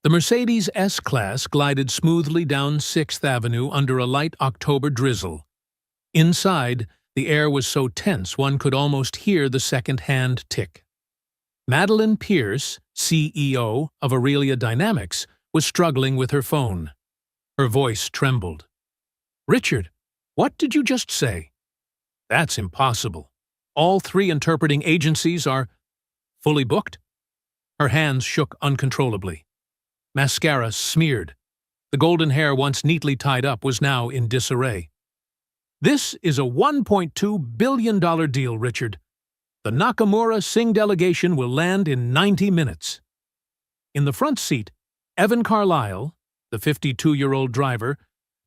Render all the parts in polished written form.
The Mercedes S-Class glided smoothly down 6th Avenue under a light October drizzle. Inside, the air was so tense one could almost hear the second-hand tick. Madeline Pierce, CEO of Aurelia Dynamics, was struggling with her phone. Her voice trembled. "Richard, what did you just say?" "That's impossible. All 3 interpreting agencies are fully booked." Her hands shook uncontrollably. Mascara smeared. The golden hair once neatly tied up was now in disarray. "This is a $1.2 billion deal, Richard. The Nakamura-Singh delegation will land in 90 minutes. In the front seat, Evan Carlisle, the 52-year-old driver,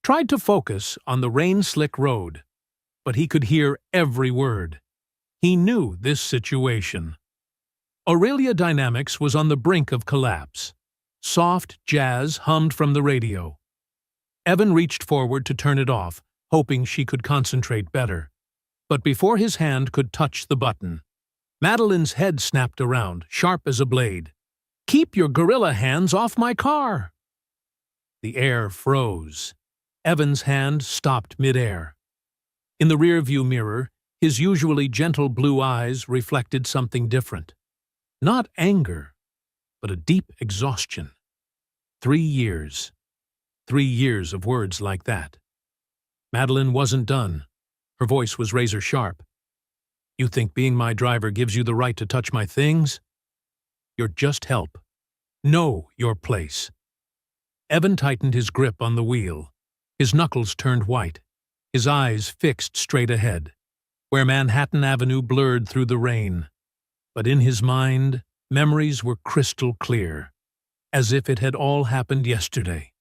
tried to focus on the rain-slick road, but he could hear every word. He knew this situation. Aurelia Dynamics was on the brink of collapse. Soft jazz hummed from the radio. Evan reached forward to turn it off, hoping she could concentrate better. But before his hand could touch the button, Madeline's head snapped around, sharp as a blade. "Keep your gorilla hands off my car!" The air froze. Evan's hand stopped midair. In the rearview mirror, his usually gentle blue eyes reflected something different. Not anger, but a deep exhaustion. 3 years. 3 years of words like that. Madeline wasn't done. Her voice was razor-sharp. "You think being my driver gives you the right to touch my things? You're just help. Know your place." Evan tightened his grip on the wheel. His knuckles turned white. His eyes fixed straight ahead, where Manhattan Avenue blurred through the rain. But in his mind, memories were crystal clear, as if it had all happened yesterday.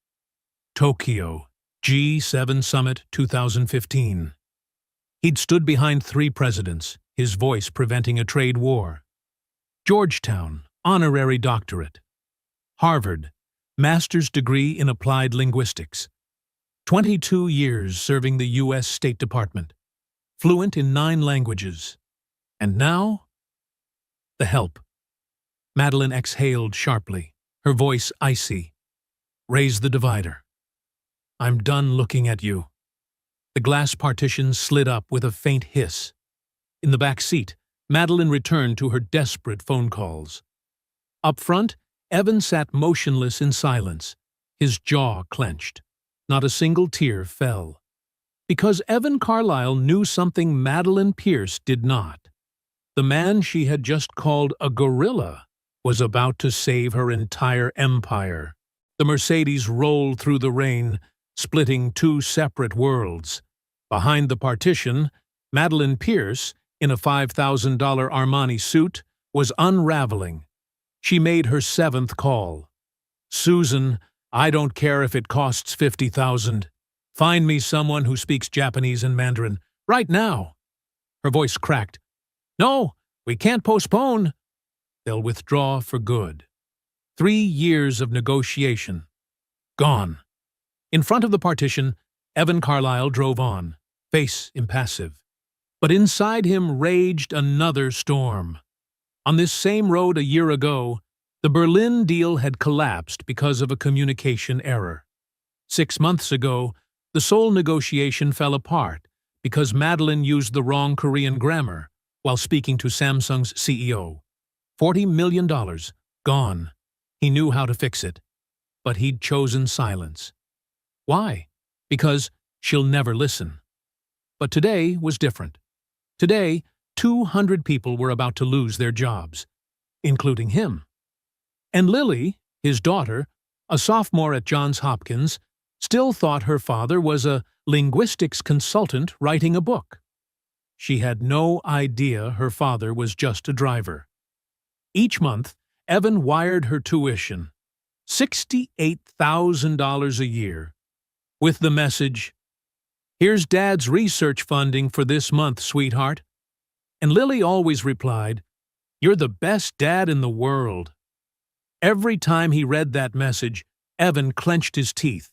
Tokyo, G7 Summit 2015. He'd stood behind 3 presidents, his voice preventing a trade war. Georgetown, honorary doctorate. Harvard, master's degree in applied linguistics. 22 years serving the U.S. State Department. Fluent in 9 languages. And now? The help. Madeline exhaled sharply, her voice icy. "Raise the divider. I'm done looking at you." The glass partition slid up with a faint hiss. In the back seat, Madeline returned to her desperate phone calls. Up front, Evan sat motionless in silence, his jaw clenched. Not a single tear fell. Because Evan Carlisle knew something Madeline Pierce did not. The man she had just called a gorilla was about to save her entire empire. The Mercedes rolled through the rain, splitting 2 separate worlds. Behind the partition, Madeline Pierce, in a $5,000 Armani suit, was unraveling. She made her 7th call. "Susan, I don't care if it costs $50,000. Find me someone who speaks Japanese and Mandarin, right now." Her voice cracked. "No, we can't postpone." They'll withdraw for good. 3 years of negotiation. Gone. In front of the partition, Evan Carlisle drove on, face impassive. But inside him raged another storm. On this same road a year ago, the Berlin deal had collapsed because of a communication error. 6 months ago, the Seoul negotiation fell apart because Madeline used the wrong Korean grammar while speaking to Samsung's CEO. $40 million, gone. He knew how to fix it. But he'd chosen silence. Why? Because she'll never listen. But today was different. Today, 200 people were about to lose their jobs, including him. And Lily, his daughter, a sophomore at Johns Hopkins, still thought her father was a linguistics consultant writing a book. She had no idea her father was just a driver. Each month, Evan wired her tuition, $68,000 a year, with the message, "Here's Dad's research funding for this month, sweetheart." And Lily always replied, "You're the best dad in the world." Every time he read that message, Evan clenched his teeth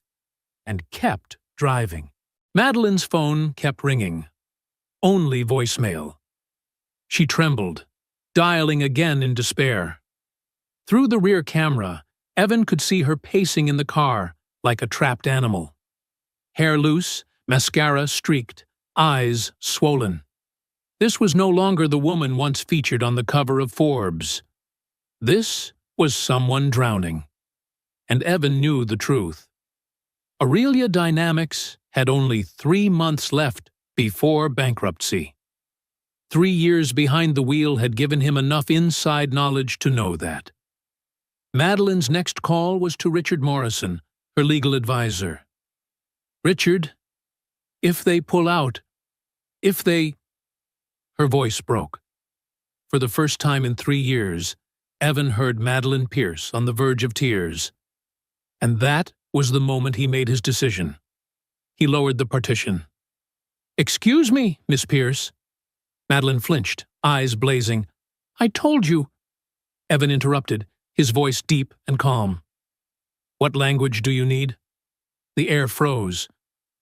and kept driving. Madeline's phone kept ringing. Only voicemail. She trembled, dialing again in despair. Through the rear camera, Evan could see her pacing in the car like a trapped animal. Hair loose, mascara streaked, eyes swollen. This was no longer the woman once featured on the cover of Forbes. This was someone drowning. And Evan knew the truth. Aurelia Dynamics had only 3 months left before bankruptcy. 3 years behind the wheel had given him enough inside knowledge to know that. Madeline's next call was to Richard Morrison, her legal advisor. "Richard, if they pull out, if they—" Her voice broke. For the first time in 3 years, Evan heard Madeline Pierce on the verge of tears. And that was the moment he made his decision. He lowered the partition. "Excuse me, Miss Pierce." Madeline flinched, eyes blazing. "I told you—" Evan interrupted, his voice deep and calm. "What language do you need?" The air froze.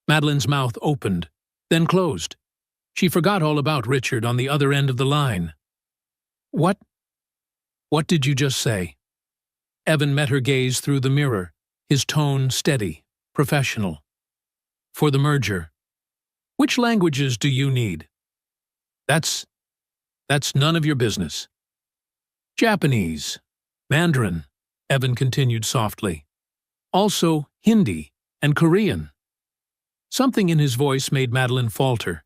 Madeline's mouth opened, then closed. She forgot all about Richard on the other end of the line. What did you just say?" Evan met her gaze through the mirror, his tone steady, professional. "For the merger. Which languages do you need?" That's none of your business." "Japanese, Mandarin," Evan continued softly. "Also Hindi and Korean." Something in his voice made Madeline falter.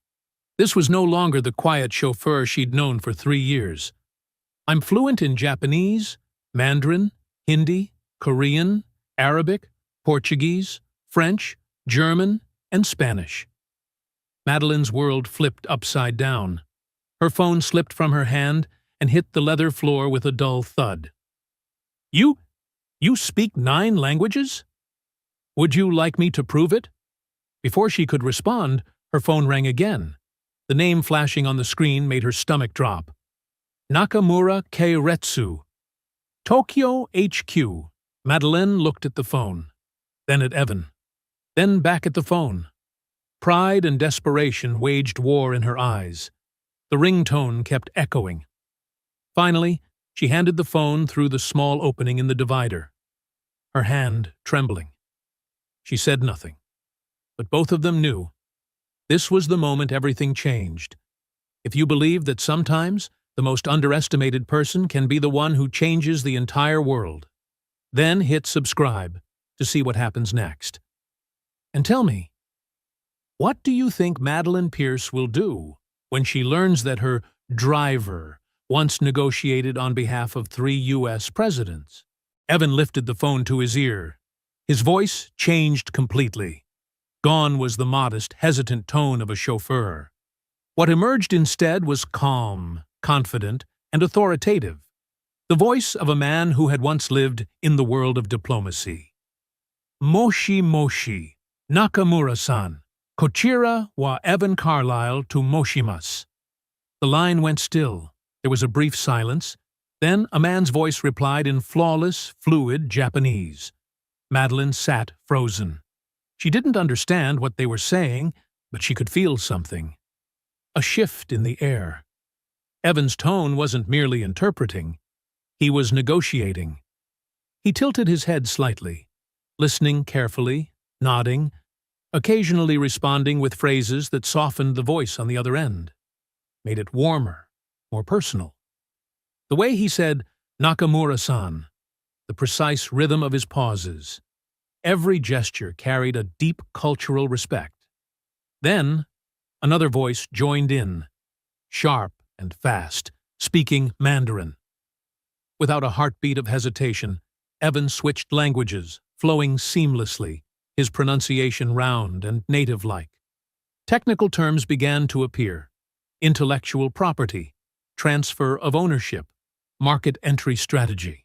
This was no longer the quiet chauffeur she'd known for 3 years. "I'm fluent in Japanese, Mandarin, Hindi, Korean, Arabic, Portuguese, French, German, and Spanish." Madeline's world flipped upside down. Her phone slipped from her hand and hit the leather floor with a dull thud. You speak 9 languages? Would you like me to prove it?" Before she could respond, her phone rang again. The name flashing on the screen made her stomach drop. "Nakamura Keiretsu. Tokyo HQ." Madeleine looked at the phone, then at Evan, then back at the phone. Pride and desperation waged war in her eyes. The ringtone kept echoing. Finally, she handed the phone through the small opening in the divider, her hand trembling. She said nothing, but both of them knew. This was the moment everything changed. If you believe that sometimes the most underestimated person can be the one who changes the entire world, then hit subscribe to see what happens next. And tell me, what do you think Madeline Pierce will do when she learns that her driver once negotiated on behalf of 3 U.S. presidents? Evan lifted the phone to his ear. His voice changed completely. Gone was the modest, hesitant tone of a chauffeur. What emerged instead was calm, confident, and authoritative. The voice of a man who had once lived in the world of diplomacy. "Moshi moshi, Nakamura-san, kochira wa Evan Carlyle to moshimasu." The line went still. There was a brief silence. Then a man's voice replied in flawless, fluid Japanese. Madeline sat frozen. She didn't understand what they were saying, but she could feel something. A shift in the air. Evan's tone wasn't merely interpreting. He was negotiating. He tilted his head slightly, listening carefully, nodding, occasionally responding with phrases that softened the voice on the other end, made it warmer, more personal. The way he said, "Nakamura-san," the precise rhythm of his pauses. Every gesture carried a deep cultural respect. Then, another voice joined in, sharp and fast, speaking Mandarin. Without a heartbeat of hesitation, Evan switched languages, flowing seamlessly, his pronunciation round and native-like. Technical terms began to appear: intellectual property, transfer of ownership, market entry strategy.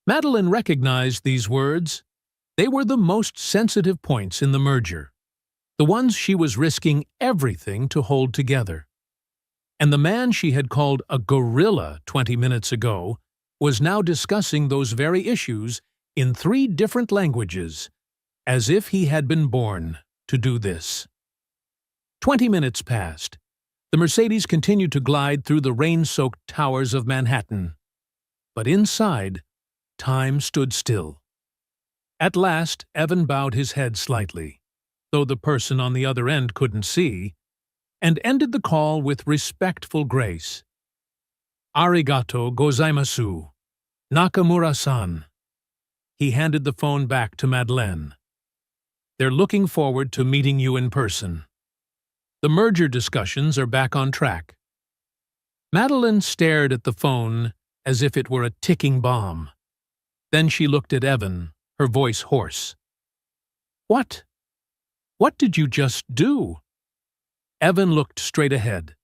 Madeline recognized these words. They were the most sensitive points in the merger, the ones she was risking everything to hold together. And the man she had called a gorilla 20 minutes ago was now discussing those very issues in 3 different languages, as if he had been born to do this. 20 minutes passed. The Mercedes continued to glide through the rain-soaked towers of Manhattan. But inside, time stood still. At last, Evan bowed his head slightly, though the person on the other end couldn't see, and ended the call with respectful grace. "Arigato gozaimasu, Nakamura-san." He handed the phone back to Madeleine. "They're looking forward to meeting you in person. The merger discussions are back on track." Madeleine stared at the phone as if it were a ticking bomb. Then she looked at Evan, her voice hoarse. "What? What did you just do?" Evan looked straight ahead,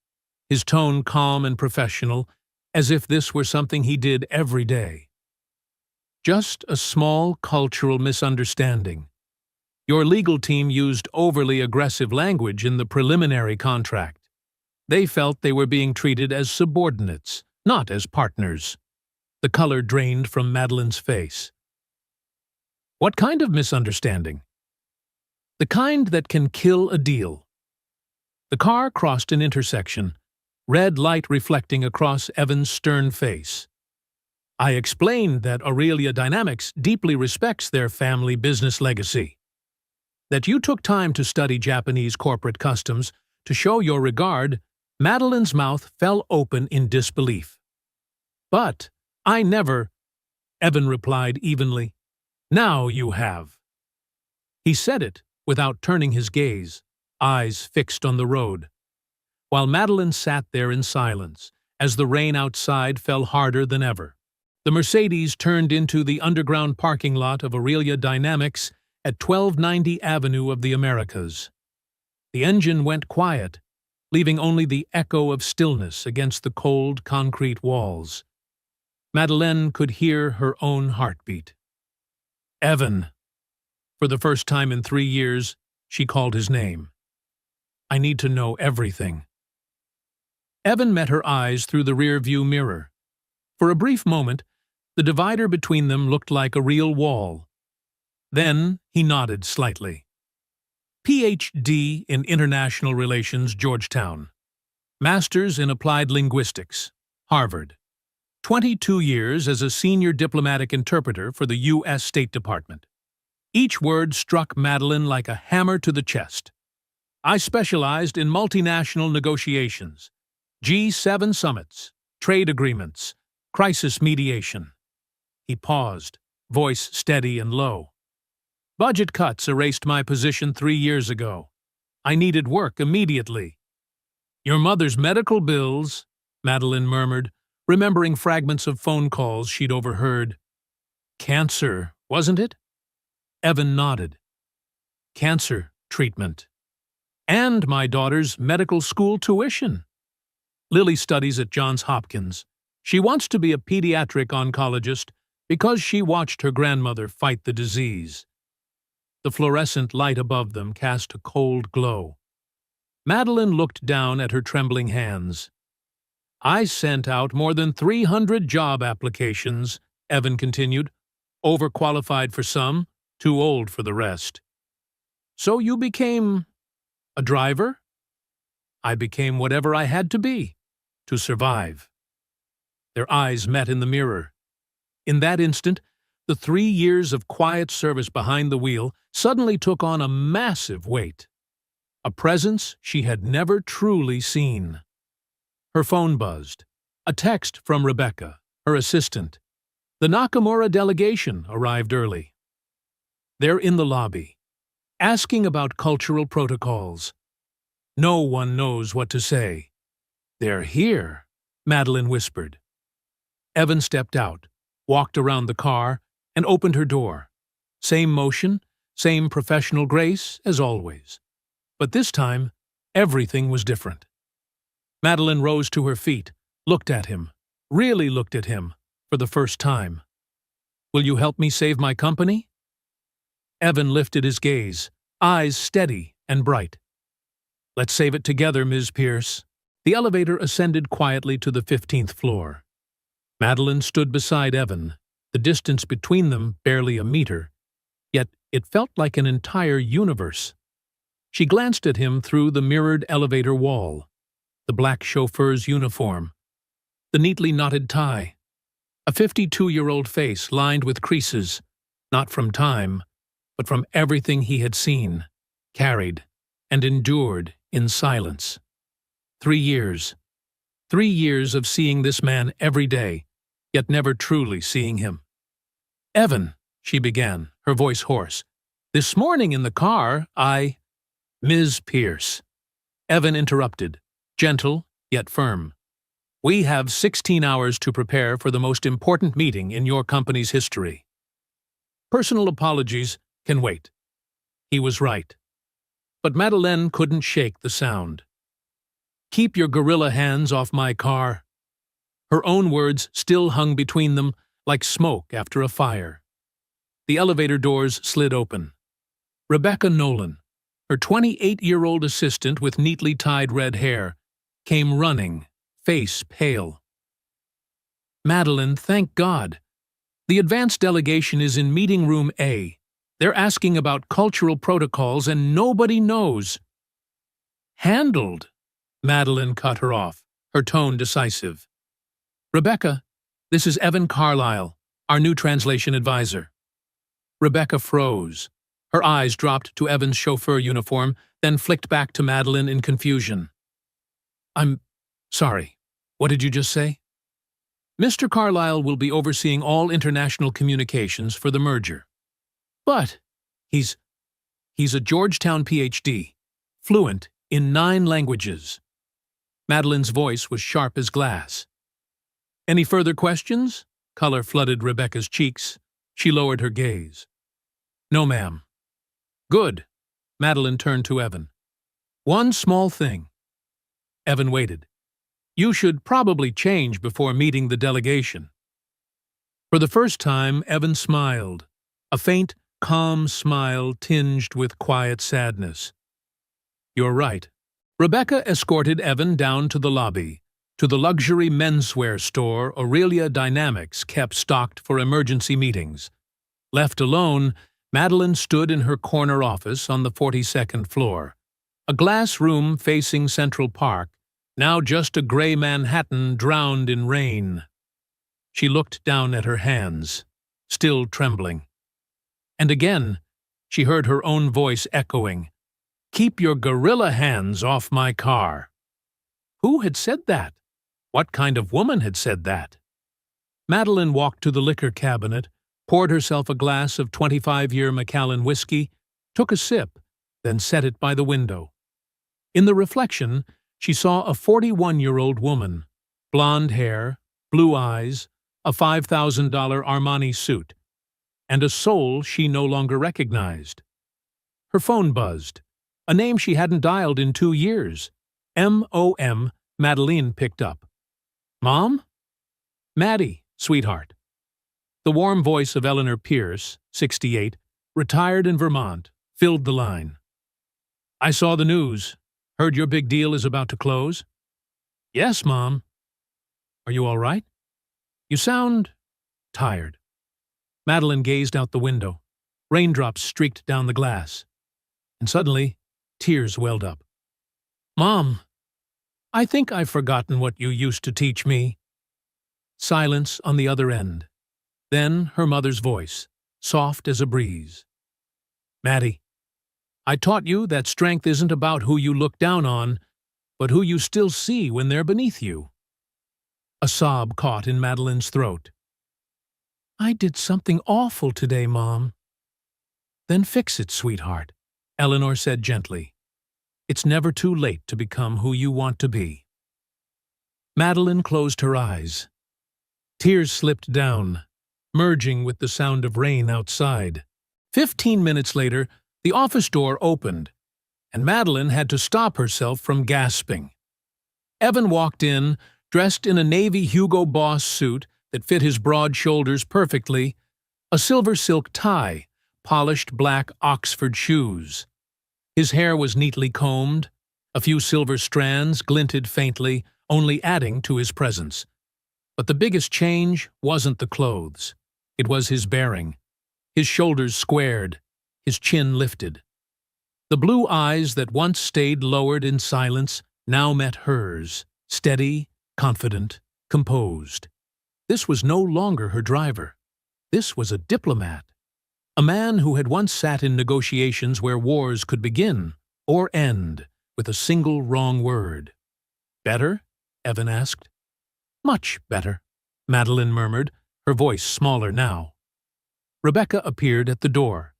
his tone calm and professional, as if this were something he did every day. "Just a small cultural misunderstanding. Your legal team used overly aggressive language in the preliminary contract. They felt they were being treated as subordinates, not as partners." The color drained from Madeleine's face. "What kind of misunderstanding?" "The kind that can kill a deal." The car crossed an intersection, red light reflecting across Evan's stern face. "I explained that Aurelia Dynamics deeply respects their family business legacy. That you took time to study Japanese corporate customs to show your regard." Madeleine's mouth fell open in disbelief. "But I never," Evan replied evenly. "Now you have." He said it without turning his gaze, eyes fixed on the road, while Madeleine sat there in silence as the rain outside fell harder than ever. The Mercedes turned into the underground parking lot of Aurelia Dynamics at 1290 Avenue of the Americas. The engine went quiet, leaving only the echo of stillness against the cold concrete walls. Madeleine could hear her own heartbeat. "Evan." For the first time in 3 years, she called his name. "I need to know everything." Evan met her eyes through the rear-view mirror. For a brief moment, the divider between them looked like a real wall. Then he nodded slightly. Ph.D. in International Relations, Georgetown. Master's in Applied Linguistics, Harvard. 22 years as a senior diplomatic interpreter for the U.S. State Department. Each word struck Madeleine like a hammer to the chest. "I specialized in multinational negotiations, G7 summits, trade agreements, crisis mediation." He paused, voice steady and low. "Budget cuts erased my position 3 years ago. I needed work immediately." "Your mother's medical bills," Madeleine murmured, remembering fragments of phone calls she'd overheard. "Cancer, wasn't it?" Evan nodded. "Cancer treatment. And my daughter's medical school tuition. Lily studies at Johns Hopkins. She wants to be a pediatric oncologist because she watched her grandmother fight the disease." The fluorescent light above them cast a cold glow. Madeleine looked down at her trembling hands. "I sent out more than 300 job applications," Evan continued. "Overqualified for some, too old for the rest." "So you became a driver?" "I became whatever I had to be, to survive." Their eyes met in the mirror. In that instant, the 3 years of quiet service behind the wheel suddenly took on a massive weight, a presence she had never truly seen. Her phone buzzed. A text from Rebecca, her assistant. The Nakamura delegation arrived early. They're in the lobby, asking about cultural protocols. No one knows what to say. "They're here," Madeleine whispered. Evan stepped out, walked around the car, and opened her door. Same motion, same professional grace as always. But this time, everything was different. Madeleine rose to her feet, looked at him, really looked at him, for the first time. "Will you help me save my company?" Evan lifted his gaze, eyes steady and bright. "Let's save it together, Ms. Pierce." The elevator ascended quietly to the 15th floor. Madeleine stood beside Evan, the distance between them barely a meter, yet it felt like an entire universe. She glanced at him through the mirrored elevator wall, the black chauffeur's uniform, the neatly knotted tie, A 52-year-old face lined with creases, not from time, but from everything he had seen, carried, and endured in silence. 3 years. 3 years of seeing this man every day, yet never truly seeing him. "Evan," she began, her voice hoarse, "this morning in the car, Ms. Pierce." Evan interrupted, gentle yet firm. "We have 16 hours to prepare for the most important meeting in your company's history. Personal apologies can wait." He was right. But Madeleine couldn't shake the sound. "Keep your gorilla hands off my car." Her own words still hung between them like smoke after a fire. The elevator doors slid open. Rebecca Nolan, her 28-year-old assistant with neatly tied red hair, came running, face pale. "Madeleine, thank God. The advanced delegation is in meeting room A. They're asking about cultural protocols and nobody knows." "Handled," Madeleine cut her off, her tone decisive. "Rebecca, this is Evan Carlisle, our new translation advisor." Rebecca froze. Her eyes dropped to Evan's chauffeur uniform, then flicked back to Madeleine in confusion. "I'm sorry. What did you just say?" "Mr. Carlisle will be overseeing all international communications for the merger." "But he's a Georgetown PhD, fluent in 9 languages." Madeleine's voice was sharp as glass. "Any further questions?" Color flooded Rebecca's cheeks. She lowered her gaze. "No, ma'am." "Good." Madeleine turned to Evan. "One small thing." Evan waited. "You should probably change before meeting the delegation." For the first time, Evan smiled, a faint, calm smile tinged with quiet sadness. "You're right." Rebecca escorted Evan down to the lobby, to the luxury menswear store Aurelia Dynamics kept stocked for emergency meetings. Left alone, Madeleine stood in her corner office on the 42nd floor, a glass room facing Central Park, now just a gray Manhattan drowned in rain. She looked down at her hands, still trembling. And again, she heard her own voice echoing, "Keep your gorilla hands off my car." Who had said that? What kind of woman had said that? Madeleine walked to the liquor cabinet, poured herself a glass of 25-year Macallan whiskey, took a sip, then set it by the window. In the reflection, she saw a 41-year-old woman, blonde hair, blue eyes, a $5,000 Armani suit, and a soul she no longer recognized. Her phone buzzed, a name she hadn't dialed in 2 years. M.O.M. Madeleine picked up. "Mom?" "Maddie, sweetheart." The warm voice of Eleanor Pierce, 68, retired in Vermont, filled the line. "I saw the news. Heard your big deal is about to close?" "Yes, Mom." "Are you all right? You sound tired." Madeleine gazed out the window. Raindrops streaked down the glass. And suddenly, tears welled up. "Mom, I think I've forgotten what you used to teach me." Silence on the other end. Then her mother's voice, soft as a breeze. "Maddie, I taught you that strength isn't about who you look down on, but who you still see when they're beneath you." A sob caught in Madeleine's throat. "I did something awful today, Mom." "Then fix it, sweetheart," Eleanor said gently. "It's never too late to become who you want to be." Madeleine closed her eyes. Tears slipped down, merging with the sound of rain outside. 15 minutes later, the office door opened, and Madeleine had to stop herself from gasping. Evan walked in, dressed in a navy Hugo Boss suit that fit his broad shoulders perfectly, a silver silk tie, polished black Oxford shoes. His hair was neatly combed. A few silver strands glinted faintly, only adding to his presence. But the biggest change wasn't the clothes. It was his bearing. His shoulders squared, his chin lifted. The blue eyes that once stayed lowered in silence now met hers, steady, confident, composed. This was no longer her driver. This was a diplomat. A man who had once sat in negotiations where wars could begin or end with a single wrong word. "Better?" Evan asked. "Much better," Madeline murmured, her voice smaller now. Rebecca appeared at the door.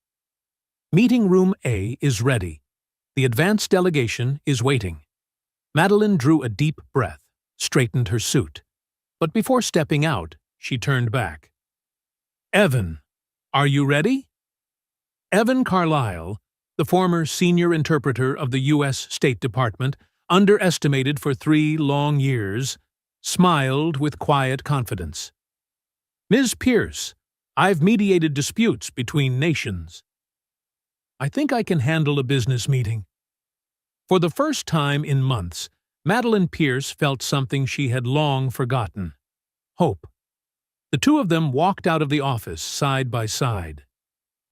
"Meeting room A is ready. The advance delegation is waiting." Madeline drew a deep breath, straightened her suit. But before stepping out, she turned back. "Evan, are you ready?" Evan Carlisle, the former senior interpreter of the U.S. State Department, underestimated for 3 long years, smiled with quiet confidence. "Ms. Pierce, I've mediated disputes between nations. I think I can handle a business meeting." For the first time in months, Madeline Pierce felt something she had long forgotten: hope. The two of them walked out of the office side by side.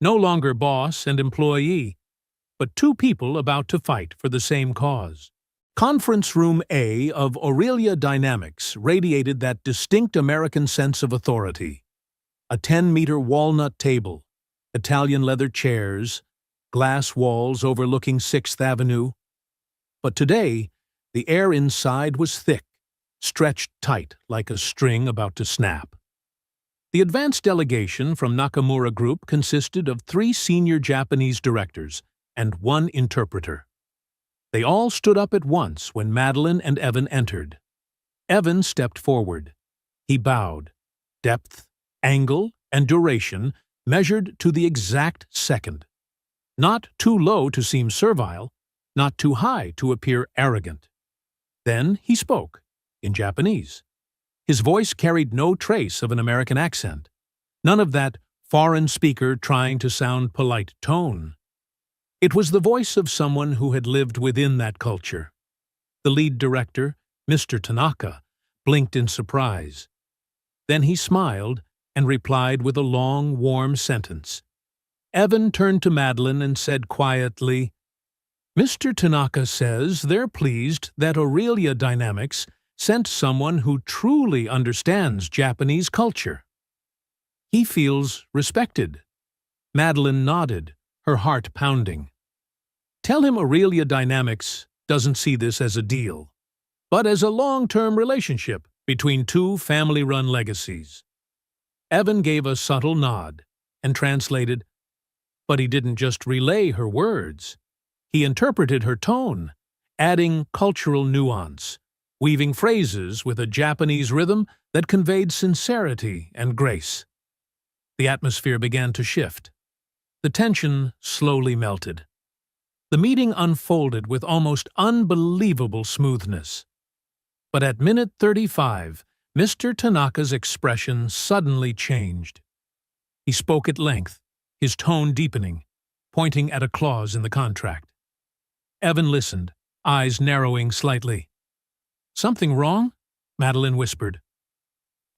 No longer boss and employee, but two people about to fight for the same cause. Conference Room A of Aurelia Dynamics radiated that distinct American sense of authority. A 10-meter walnut table, Italian leather chairs, glass walls overlooking 6th Avenue. But today, the air inside was thick, stretched tight like a string about to snap. The advance delegation from Nakamura Group consisted of 3 senior Japanese directors and 1 interpreter. They all stood up at once when Madeline and Evan entered. Evan stepped forward. He bowed. Depth, angle, and duration measured to the exact second. Not too low to seem servile, not too high to appear arrogant. Then he spoke, in Japanese. His voice carried no trace of an American accent, none of that foreign speaker trying to sound polite tone. It was the voice of someone who had lived within that culture. The lead director, Mr. Tanaka, blinked in surprise. Then he smiled and replied with a long, warm sentence. Evan turned to Madeline and said quietly, "Mr. Tanaka says they're pleased that Aurelia Dynamics sent someone who truly understands Japanese culture. He feels respected." Madeline nodded, her heart pounding. "Tell him Aurelia Dynamics doesn't see this as a deal, but as a long-term relationship between 2 family-run legacies." Evan gave a subtle nod and translated, but he didn't just relay her words. He interpreted her tone, adding cultural nuance, weaving phrases with a Japanese rhythm that conveyed sincerity and grace. The atmosphere began to shift. The tension slowly melted. The meeting unfolded with almost unbelievable smoothness. But at minute 35, Mr. Tanaka's expression suddenly changed. He spoke at length, his tone deepening, pointing at a clause in the contract. Evan listened, eyes narrowing slightly. "Something wrong?" Madeline whispered.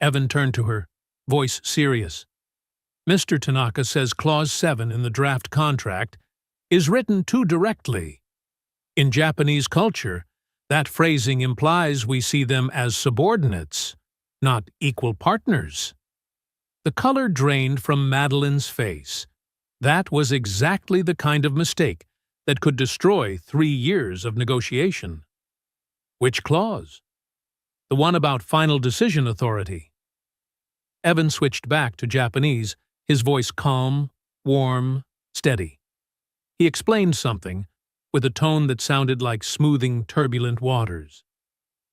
Evan turned to her, voice serious. "Mr. Tanaka says Clause 7 in the draft contract is written too directly. In Japanese culture, that phrasing implies we see them as subordinates, not equal partners." The color drained from Madeline's face. That was exactly the kind of mistake that could destroy 3 years of negotiation. "Which clause?" "The one about final decision authority." Evan switched back to Japanese, his voice calm, warm, steady. He explained something, with a tone that sounded like smoothing turbulent waters.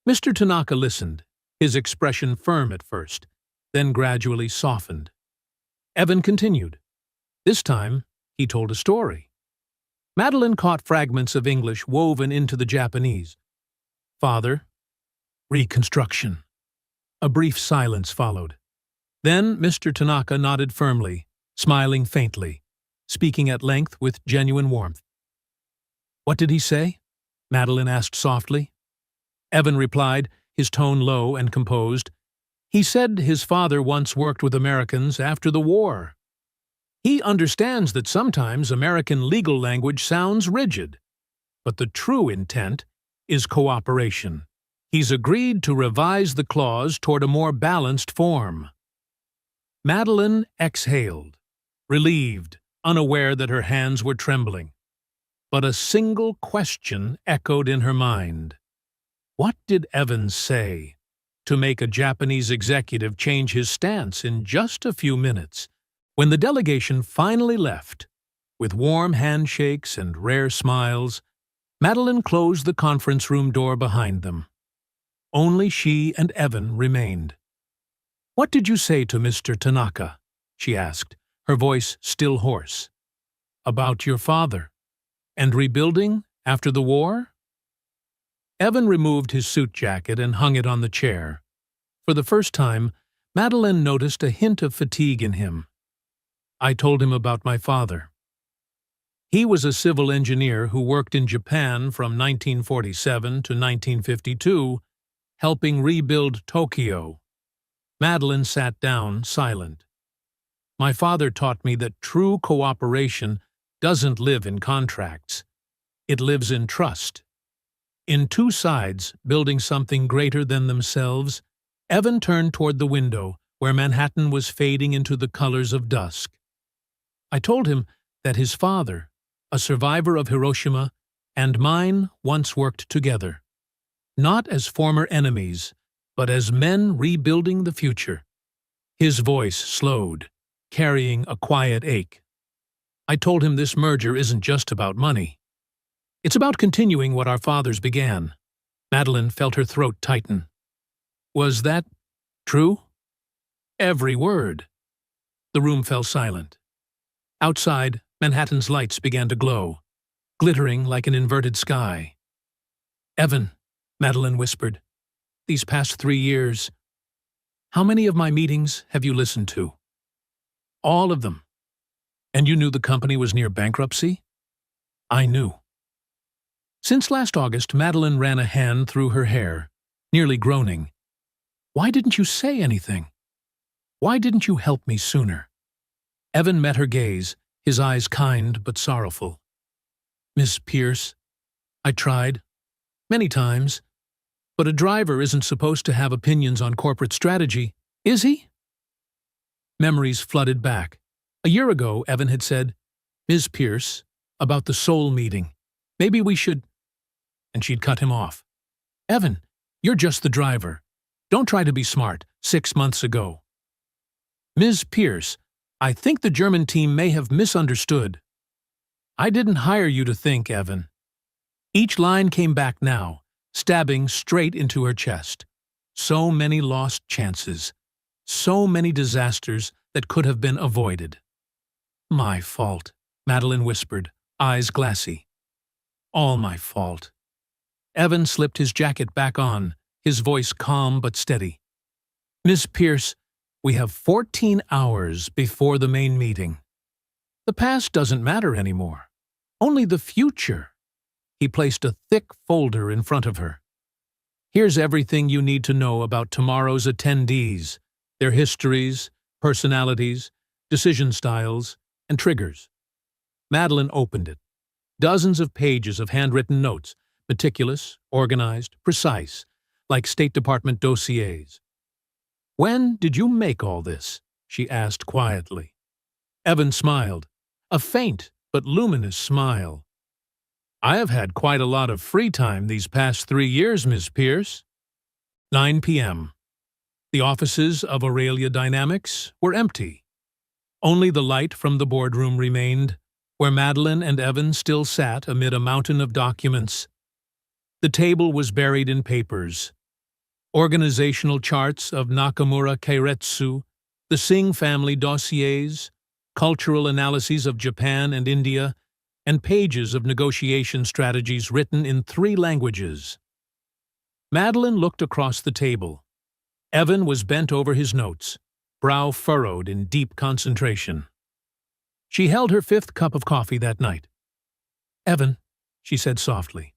Mr. Tanaka listened, his expression firm at first, then gradually softened. Evan continued. This time, he told a story. Madeline caught fragments of English woven into the Japanese. "Father, reconstruction." A brief silence followed. Then Mr. Tanaka nodded firmly, smiling faintly, speaking at length with genuine warmth. "What did he say?" Madeline asked softly. Evan replied, his tone low and composed. "He said his father once worked with Americans after the war. He understands that sometimes American legal language sounds rigid, but the true intent is cooperation. He's agreed to revise the clause toward a more balanced form. Madeline exhaled, relieved, unaware that her hands were trembling. But a single question echoed in her mind. What did Evans say to make a Japanese executive change his stance in just a few minutes? When the delegation finally left, with warm handshakes and rare smiles, Madeline closed the conference room door behind them. Only she and Evan remained. "What did you say to Mr. Tanaka?" she asked, her voice still hoarse. "About your father. And rebuilding after the war?" Evan removed his suit jacket and hung it on the chair. For the first time, Madeline noticed a hint of fatigue in him. "I told him about my father. He was a civil engineer who worked in Japan from 1947 to 1952, helping rebuild Tokyo." Madeline sat down, silent. "My father taught me that true cooperation doesn't live in contracts. It lives in trust." In two sides, building something greater than themselves, Evan turned toward the window, where Manhattan was fading into the colors of dusk. "I told him that his father, a survivor of Hiroshima, and mine once worked together. Not as former enemies, but as men rebuilding the future." His voice slowed, carrying a quiet ache. "I told him this merger isn't just about money. It's about continuing what our fathers began." Madeline felt her throat tighten. "Was that true?" "Every word." The room fell silent. Outside, Manhattan's lights began to glow, glittering like an inverted sky. "Evan," Madeline whispered, "these past 3 years, how many of my meetings have you listened to?" "All of them." "And you knew the company was near bankruptcy?" "I knew." Since last August, Madeline ran a hand through her hair, nearly groaning. "Why didn't you say anything? Why didn't you help me sooner?" Evan met her gaze, his eyes kind but sorrowful. "Miss Pierce, I tried. Many times. But a driver isn't supposed to have opinions on corporate strategy, is he?" Memories flooded back. A year ago, Evan had said, "Ms. Pierce, about the Seoul meeting. Maybe we should—" And she'd cut him off. "Evan, you're just the driver. Don't try to be smart, 6 months ago." "Ms. Pierce, I think the German team may have misunderstood." "I didn't hire you to think, Evan." Each line came back now, stabbing straight into her chest. So many lost chances. So many disasters that could have been avoided. "My fault," Madeline whispered, eyes glassy. "All my fault." Evan slipped his jacket back on, his voice calm but steady. "Miss Pierce, we have 14 hours before the main meeting. The past doesn't matter anymore. Only the future." He placed a thick folder in front of her. "Here's everything you need to know about tomorrow's attendees, their histories, personalities, decision styles, and triggers." Madeline opened it. Dozens of pages of handwritten notes, meticulous, organized, precise, like State Department dossiers. "When did you make all this?" she asked quietly. Evan smiled, a faint but luminous smile. "I have had quite a lot of free time these past 3 years, Miss Pierce." 9 p.m. The offices of Aurelia Dynamics were empty. Only the light from the boardroom remained, where Madeline and Evan still sat amid a mountain of documents. The table was buried in papers. Organizational charts of Nakamura Keiretsu, the Singh family dossiers, cultural analyses of Japan and India, and pages of negotiation strategies written in 3 languages. Madeline looked across the table. Evan was bent over his notes, brow furrowed in deep concentration. She held her 5th cup of coffee that night. "Evan," she said softly,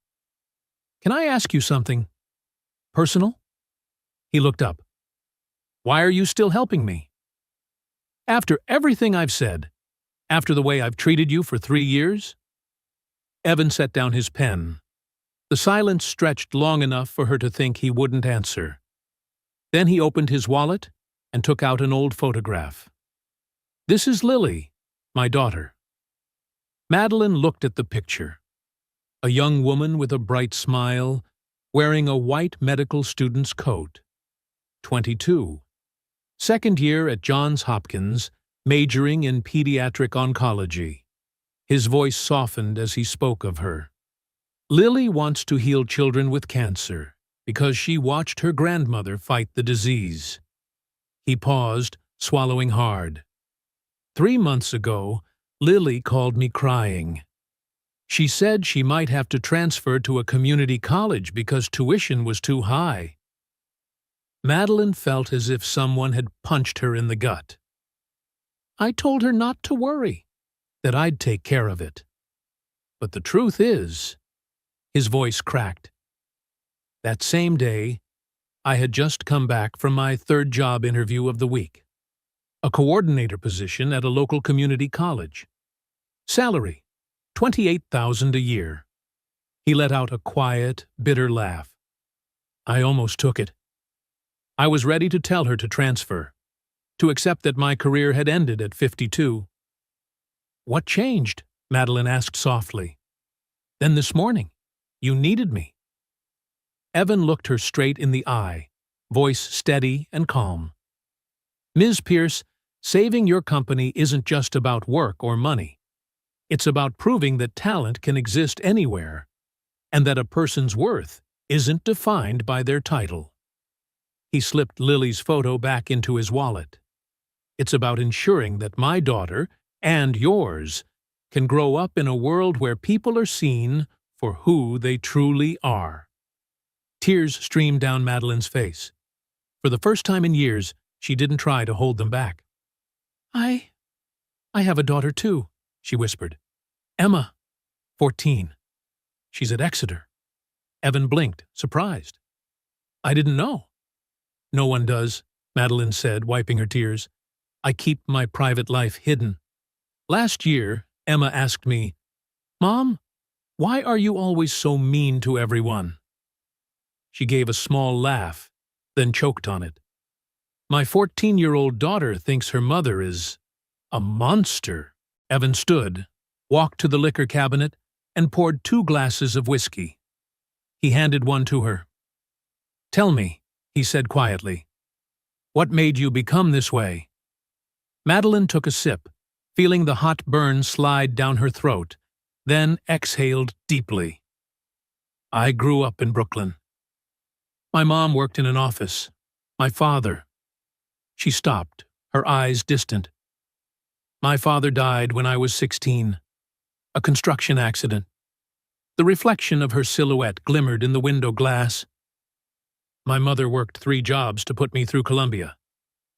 "can I ask you something personal?" He looked up. "Why are you still helping me?" "After everything I've said, after the way I've treated you for 3 years?" Evan set down his pen. The silence stretched long enough for her to think he wouldn't answer. Then he opened his wallet and took out an old photograph. "This is Lily, my daughter." Madeline looked at the picture. A young woman with a bright smile, wearing a white medical student's coat. 22. Second year at Johns Hopkins, majoring in pediatric oncology. His voice softened as he spoke of her. Lily wants to heal children with cancer because she watched her grandmother fight the disease. He paused, swallowing hard. 3 months ago, Lily called me crying. She said she might have to transfer to a community college because tuition was too high. Madeline felt as if someone had punched her in the gut. I told her not to worry, that I'd take care of it. But the truth is, his voice cracked. That same day, I had just come back from my third job interview of the week. A coordinator position at a local community college. Salary, $28,000 a year. He let out a quiet, bitter laugh. I almost took it. I was ready to tell her to transfer, to accept that my career had ended at 52. What changed? Madeline asked softly. Then this morning, you needed me. Evan looked her straight in the eye, voice steady and calm. Ms. Pierce, saving your company isn't just about work or money. It's about proving that talent can exist anywhere, and that a person's worth isn't defined by their title. He slipped Lily's photo back into his wallet. It's about ensuring that my daughter, and yours, can grow up in a world where people are seen for who they truly are. Tears streamed down Madeline's face. For the first time in years, she didn't try to hold them back. I have a daughter too, she whispered. Emma, 14. She's at Exeter. Evan blinked, surprised. I didn't know. No one does, Madeline said, wiping her tears. I keep my private life hidden. Last year, Emma asked me, Mom, why are you always so mean to everyone? She gave a small laugh, then choked on it. My 14-year-old daughter thinks her mother is a monster. Evan stood, walked to the liquor cabinet, and poured 2 glasses of whiskey. He handed one to her. Tell me, he said quietly, what made you become this way? Madeline took a sip, feeling the hot burn slide down her throat, then exhaled deeply. I grew up in Brooklyn. My mom worked in an office. My father. She stopped, her eyes distant. My father died when I was 16. A construction accident. The reflection of her silhouette glimmered in the window glass. My mother worked 3 jobs to put me through Columbia.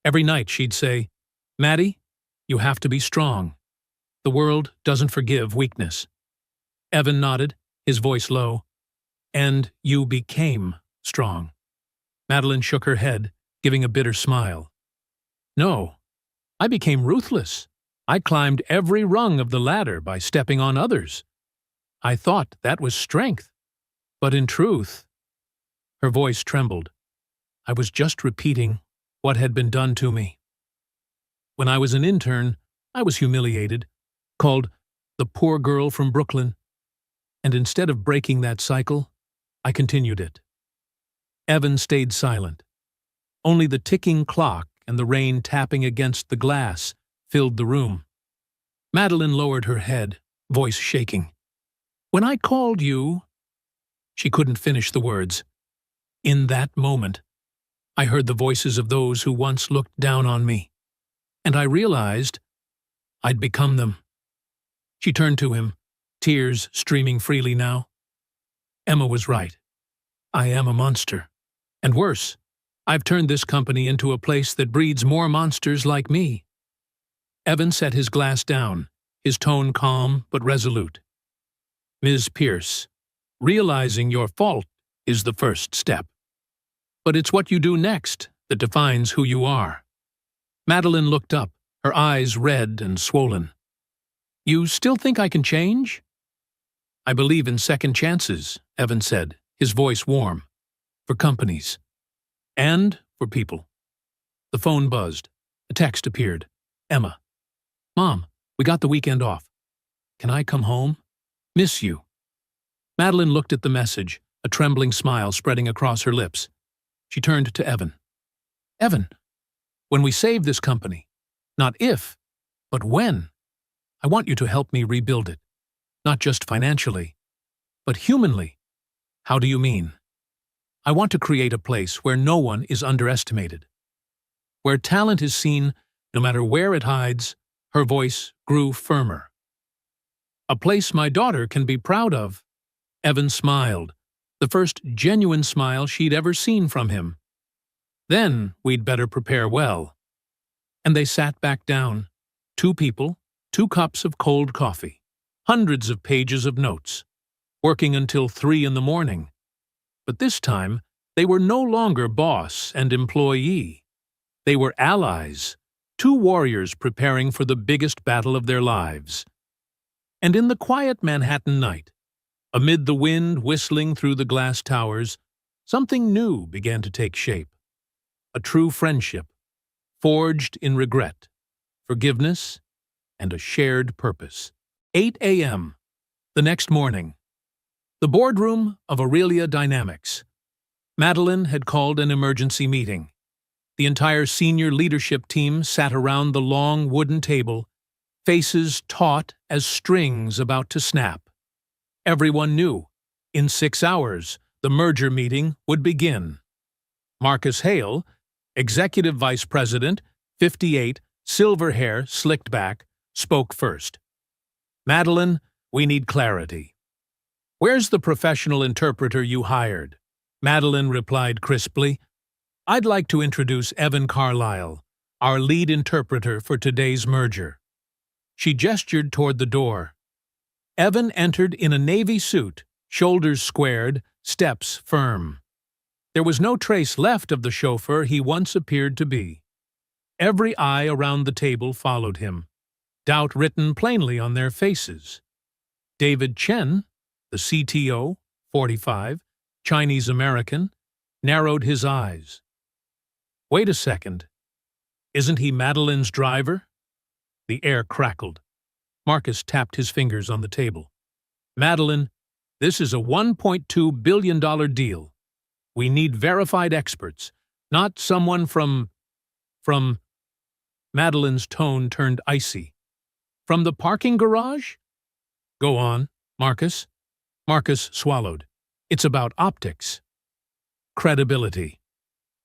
Every night she'd say, Maddie, you have to be strong. The world doesn't forgive weakness. Evan nodded, his voice low. And you became strong. Madeline shook her head, giving a bitter smile. No, I became ruthless. I climbed every rung of the ladder by stepping on others. I thought that was strength. But in truth, her voice trembled. I was just repeating what had been done to me. When I was an intern, I was humiliated, called the poor girl from Brooklyn. And instead of breaking that cycle, I continued it. Evan stayed silent. Only the ticking clock and the rain tapping against the glass filled the room. Madeline lowered her head, voice shaking. When I called you... She couldn't finish the words. In that moment, I heard the voices of those who once looked down on me, and I realized I'd become them. She turned to him, tears streaming freely now. Emma was right. I am a monster. And worse, I've turned this company into a place that breeds more monsters like me. Evan set his glass down, his tone calm but resolute. Ms. Pierce, realizing your fault is the first step. But it's what you do next that defines who you are. Madeline looked up, her eyes red and swollen. You still think I can change? I believe in second chances, Evan said, his voice warm. For companies. And for people. The phone buzzed. A text appeared. Emma. Mom, we got the weekend off. Can I come home? Miss you. Madeline looked at the message, a trembling smile spreading across her lips. She turned to Evan. Evan, when we save this company, not if, but when, I want you to help me rebuild it. Not just financially, but humanly. How do you mean? I want to create a place where no one is underestimated. Where talent is seen, no matter where it hides, her voice grew firmer. A place my daughter can be proud of. Evan smiled, the first genuine smile she'd ever seen from him. Then we'd better prepare well. And they sat back down. 2 people, 2 cups of cold coffee, hundreds of pages of notes, working until 3 in the morning. But this time, they were no longer boss and employee. They were allies, 2 warriors preparing for the biggest battle of their lives. And in the quiet Manhattan night, amid the wind whistling through the glass towers, something new began to take shape. A true friendship, forged in regret, forgiveness, and a shared purpose. 8 a.m. The next morning. The boardroom of Aurelia Dynamics. Madeline had called an emergency meeting. The entire senior leadership team sat around the long wooden table, faces taut as strings about to snap. Everyone knew, in 6 hours, the merger meeting would begin. Marcus Hale, Executive Vice President, 58, silver hair slicked back, spoke first. Madeline, we need clarity. Where's the professional interpreter you hired? Madeline replied crisply. I'd like to introduce Evan Carlisle, our lead interpreter for today's merger. She gestured toward the door. Evan entered in a navy suit, shoulders squared, steps firm. There was no trace left of the chauffeur he once appeared to be. Every eye around the table followed him, doubt written plainly on their faces. David Chen, the CTO, 45, Chinese-American, narrowed his eyes. Wait a second. Isn't he Madeline's driver? The air crackled. Marcus tapped his fingers on the table. Madeline, this is a $1.2 billion deal. We need verified experts, not someone from... Madeline's tone turned icy. From the parking garage? Go on, Marcus. Marcus swallowed. It's about optics. Credibility.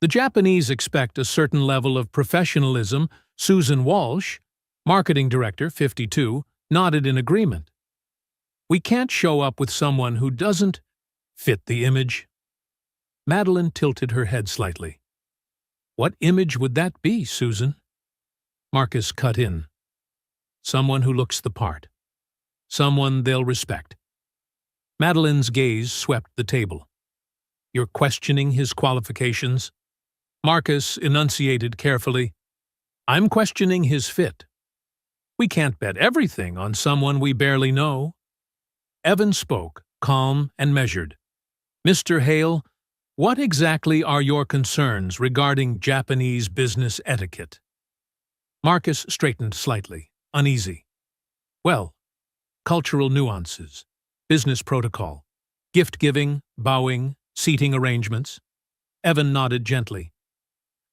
The Japanese expect a certain level of professionalism. Susan Walsh, marketing director, 52, nodded in agreement. We can't show up with someone who doesn't fit the image. Madeline tilted her head slightly. What image would that be, Susan? Marcus cut in. Someone who looks the part. Someone they'll respect. Madeline's gaze swept the table. You're questioning his qualifications? Marcus enunciated carefully. I'm questioning his fit. We can't bet everything on someone we barely know. Evan spoke, calm and measured. Mr. Hale, what exactly are your concerns regarding Japanese business etiquette? Marcus straightened slightly, uneasy. Well, cultural nuances, business protocol, gift-giving, bowing, seating arrangements. Evan nodded gently.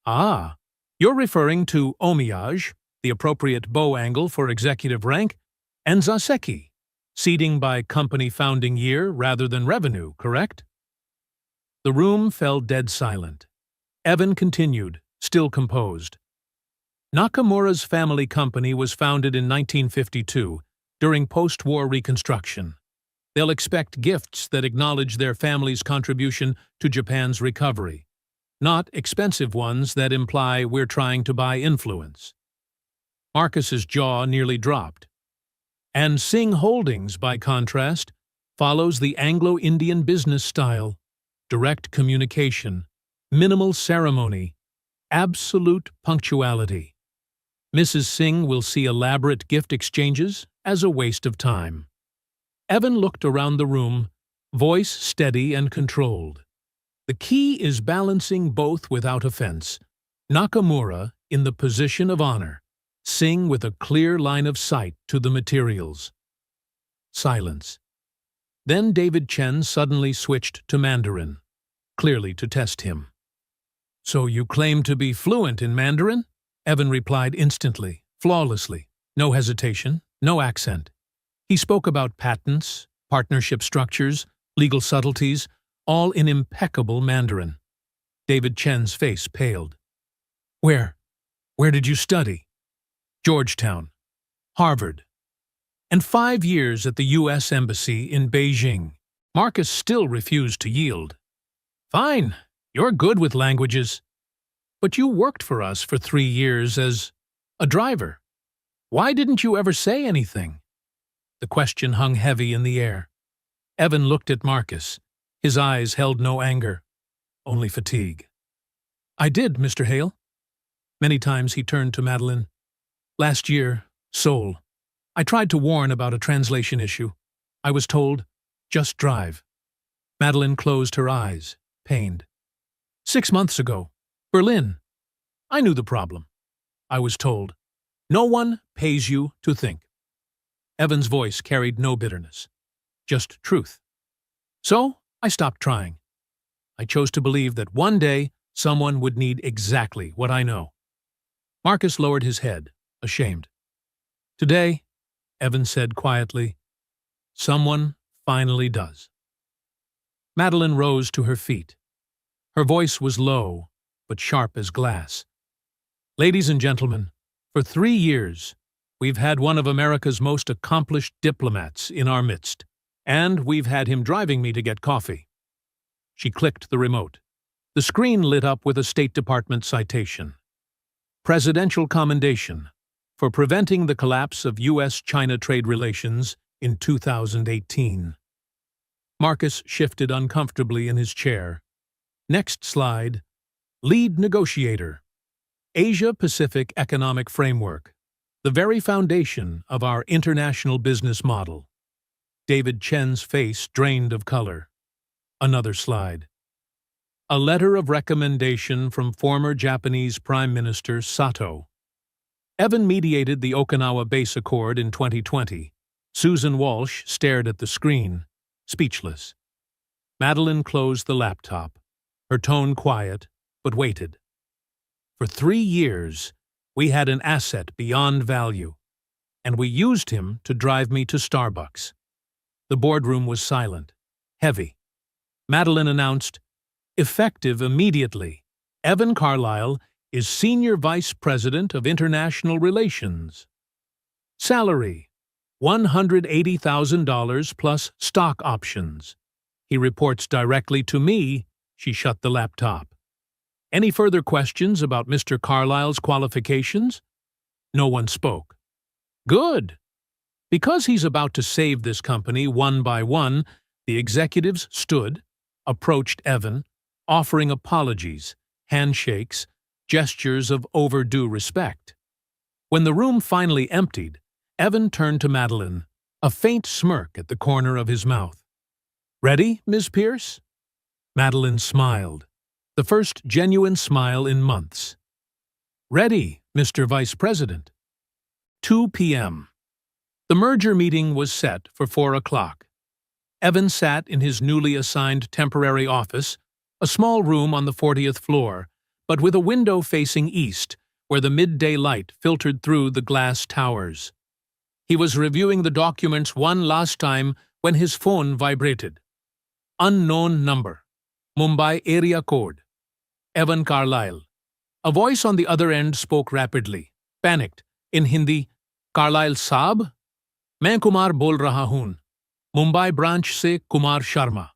Ah, you're referring to omiyage, the appropriate bow angle for executive rank, and zaseki, seating by company founding year rather than revenue, correct? The room fell dead silent. Evan continued, still composed. Nakamura's family company was founded in 1952, during post-war reconstruction. They'll expect gifts that acknowledge their family's contribution to Japan's recovery, not expensive ones that imply we're trying to buy influence. Marcus's jaw nearly dropped. And Singh Holdings, by contrast, follows the Anglo-Indian business style. Direct communication, minimal ceremony, absolute punctuality. Mrs. Singh will see elaborate gift exchanges as a waste of time. Evan looked around the room, voice steady and controlled. The key is balancing both without offense. Nakamura, in the position of honor. Sing with a clear line of sight to the materials. Silence. Then David Chen suddenly switched to Mandarin, clearly to test him. "So you claim to be fluent in Mandarin?" Evan replied instantly, flawlessly. No hesitation, no accent. He spoke about patents, partnership structures, legal subtleties, all in impeccable Mandarin. David Chen's face paled. Where did you study?" "Georgetown. Harvard. And 5 years at the U.S. Embassy in Beijing." Marcus still refused to yield. "Fine, you're good with languages. But you worked for us for 3 years as a driver. Why didn't you ever say anything?" The question hung heavy in the air. Evan looked at Marcus. His eyes held no anger, only fatigue. "I did, Mr. Hale." Many times he turned to Madeline. "Last year, Seoul. I tried to warn about a translation issue. I was told, just drive." Madeline closed her eyes, pained. 6 months ago, Berlin. I knew the problem. I was told, no one pays you to think. Evan's voice carried no bitterness, just truth. So I stopped trying. I chose to believe that one day someone would need exactly what I know. Marcus lowered his head, ashamed. "Today," Evan said quietly, "someone finally does." Madeline rose to her feet. Her voice was low, but sharp as glass. "Ladies and gentlemen, for 3 years, we've had one of America's most accomplished diplomats in our midst, and we've had him driving me to get coffee." She clicked the remote. The screen lit up with a State Department citation. Presidential Commendation for preventing the collapse of U.S.-China trade relations in 2018. Marcus shifted uncomfortably in his chair. Next slide. Lead Negotiator. Asia-Pacific Economic Framework. The very foundation of our international business model. David Chen's face drained of color. Another slide. A letter of recommendation from former Japanese Prime Minister Sato. Evan mediated the Okinawa Base Accord in 2020. Susan Walsh stared at the screen, speechless. Madeline closed the laptop, her tone quiet, but waited. For 3 years, we had an asset beyond value, and we used him to drive me to Starbucks. The boardroom was silent, heavy. Madeline announced, "Effective immediately, Evan Carlisle is Senior Vice President of International Relations. Salary, $180,000 plus stock options. He reports directly to me." She shut the laptop. "Any further questions about Mr. Carlisle's qualifications?" No one spoke. "Good. Because he's about to save this company one by one, the executives stood, approached Evan, offering apologies, handshakes, gestures of overdue respect. When the room finally emptied, Evan turned to Madeline, a faint smirk at the corner of his mouth. "Ready, Ms. Pierce?" Madeline smiled, the first genuine smile in months. "Ready, Mr. Vice President." 2 p.m. The merger meeting was set for 4 o'clock. Evan sat in his newly assigned temporary office, a small room on the 40th floor, but with a window facing east, where the midday light filtered through the glass towers. He was reviewing the documents one last time when his phone vibrated. Unknown number. Mumbai area code. Evan Carlisle. A voice on the other end spoke rapidly, panicked, in Hindi. "Carlisle Saab? मैं कुमार बोल रहा हूँ. Mumbai branch से Kumar Sharma.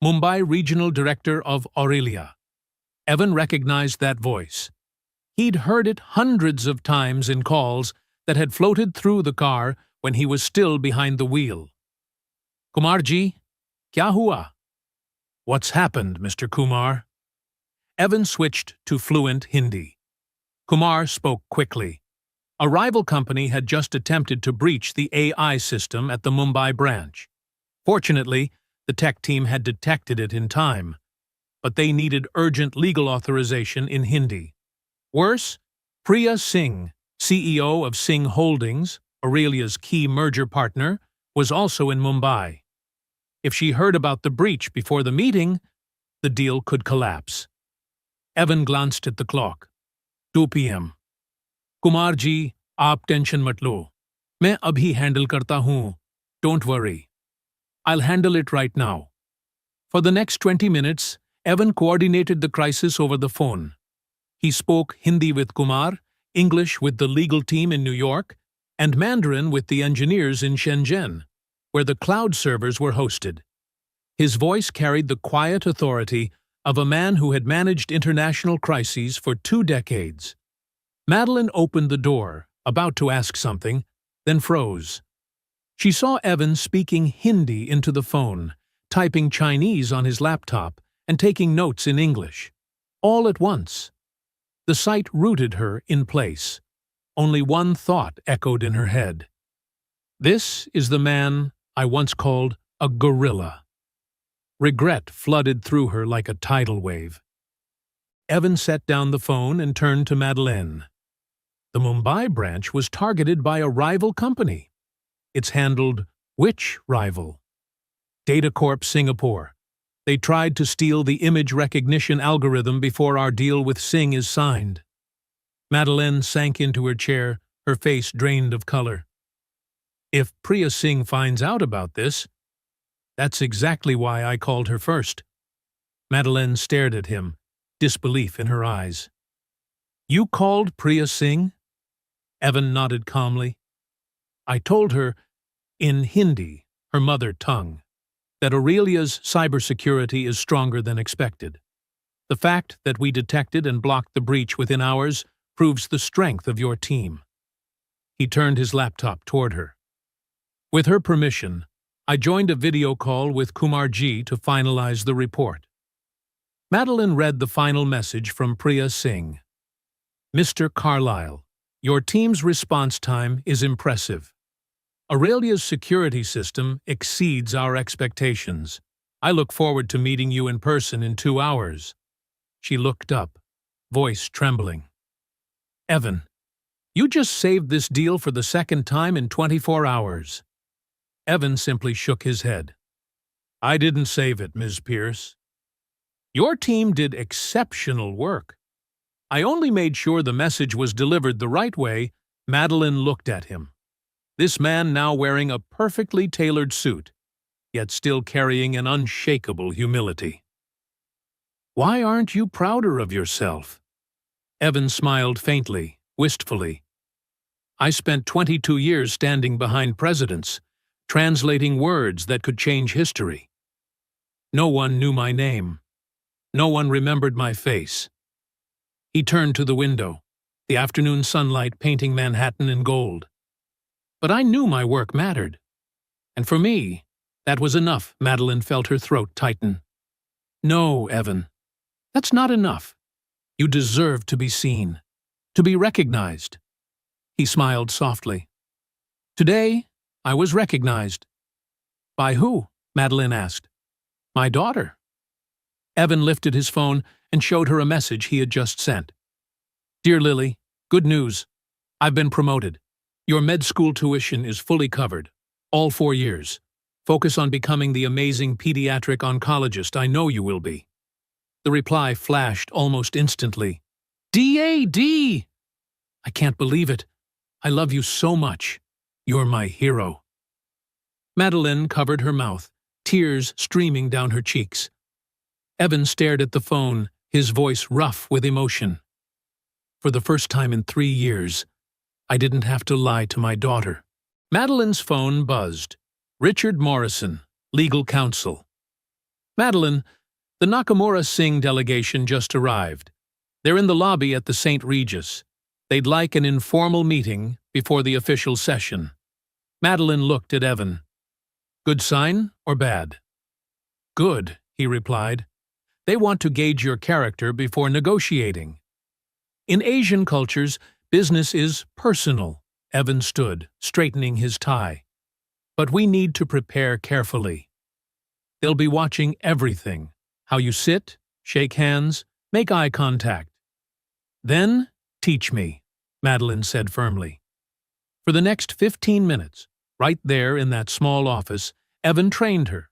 Mumbai Regional Director of Aurelia." Evan recognized that voice. He'd heard it hundreds of times in calls that had floated through the car when he was still behind the wheel. "Kumar ji, kya hua?" "What's happened, Mr. Kumar?" Evan switched to fluent Hindi. Kumar spoke quickly. A rival company had just attempted to breach the AI system at the Mumbai branch. Fortunately, the tech team had detected it in time, but they needed urgent legal authorization in Hindi. Worse, Priya Singh, CEO of Singh Holdings, Aurelia's key merger partner, was also in Mumbai. If she heard about the breach before the meeting, the deal could collapse. Evan glanced at the clock. 2 p.m. Kumar ji, आप tension मत लो. मैं अभी handle करता हूँ. Don't worry. I'll handle it right now. For the next 20 minutes, Evan coordinated the crisis over the phone. He spoke Hindi with Kumar, English with the legal team in New York, and Mandarin with the engineers in Shenzhen, where the cloud servers were hosted. His voice carried the quiet authority of a man who had managed international crises for 2 decades. Madeline opened the door, about to ask something, then froze. She saw Evan speaking Hindi into the phone, typing Chinese on his laptop, and taking notes in English. All at once. The sight rooted her in place. Only one thought echoed in her head. This is the man I once called a gorilla. Regret flooded through her like a tidal wave. Evan set down the phone and turned to Madeleine. The Mumbai branch was targeted by a rival company. It's handled which rival? Datacorp Singapore. They tried to steal the image recognition algorithm before our deal with Singh is signed. Madeleine sank into her chair, her face drained of color. If Priya Singh finds out about this, that's exactly why I called her first. Madeleine stared at him, disbelief in her eyes. You called Priya Singh? Evan nodded calmly. I told her, in Hindi, her mother tongue, that Aurelia's cybersecurity is stronger than expected. The fact that we detected and blocked the breach within hours proves the strength of your team. He turned his laptop toward her. With her permission, I joined a video call with Kumar Ji to finalize the report. Madeleine read the final message from Priya Singh. Mr. Carlyle, your team's response time is impressive. Aurelia's security system exceeds our expectations. I look forward to meeting you in person in 2 hours. She looked up, voice trembling. Evan, you just saved this deal for the second time in 24 hours. Evan simply shook his head. I didn't save it, Ms. Pierce. Your team did exceptional work. I only made sure the message was delivered the right way. Madeleine looked at him. This man now wearing a perfectly tailored suit, yet still carrying an unshakable humility. Why aren't you prouder of yourself? Evan smiled faintly, wistfully. I spent 22 years standing behind presidents, translating words that could change history. No one knew my name. No one remembered my face. He turned to the window, the afternoon sunlight painting Manhattan in gold. But I knew my work mattered. And for me, that was enough. Madeleine felt her throat tighten. No, Evan. That's not enough. You deserve to be seen, to be recognized. He smiled softly. Today, I was recognized. By who? Madeleine asked. My daughter. Evan lifted his phone and showed her a message he had just sent. Dear Lily, good news. I've been promoted. Your med school tuition is fully covered, all 4 years. Focus on becoming the amazing pediatric oncologist I know you will be. The reply flashed almost instantly. DAD! I can't believe it. I love you so much. You're my hero. Madeleine covered her mouth, tears streaming down her cheeks. Evan stared at the phone, his voice rough with emotion. For the first time in 3 years, I didn't have to lie to my daughter. Madeleine's phone buzzed. Richard Morrison, legal counsel. Madeleine, the Nakamura Singh delegation just arrived. They're in the lobby at the St. Regis. They'd like an informal meeting before the official session. Madeleine looked at Evan. Good sign or bad? Good, he replied. They want to gauge your character before negotiating. In Asian cultures, business is personal. Evan stood, straightening his tie. But we need to prepare carefully. They'll be watching everything. How you sit, shake hands, make eye contact. Then, teach me, Madeline said firmly. For the next 15 minutes, right there in that small office, Evan trained her.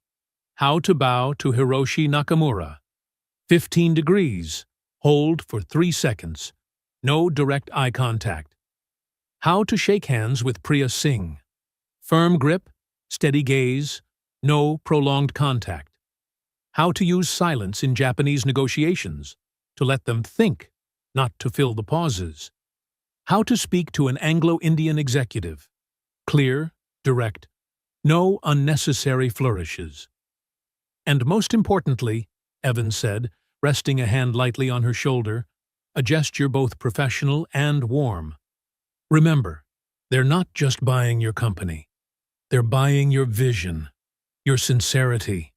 How to bow to Hiroshi Nakamura. 15 degrees. Hold for 3 seconds. No direct eye contact. How to shake hands with Priya Singh. Firm grip, steady gaze, no prolonged contact. How to use silence in Japanese negotiations, to let them think, not to fill the pauses. How to speak to an Anglo-Indian executive. Clear, direct, no unnecessary flourishes. And most importantly, Evan said, resting a hand lightly on her shoulder, a gesture both professional and warm. Remember, they're not just buying your company. They're buying your vision, your sincerity.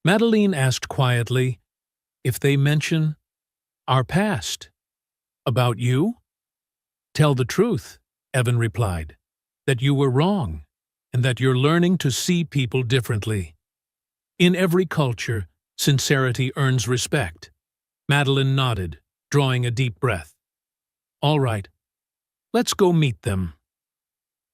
Madeline asked quietly, if they mention our past, about you? Tell the truth, Evan replied, that you were wrong, and that you're learning to see people differently. In every culture, sincerity earns respect. Madeline nodded, drawing a deep breath. All right, let's go meet them.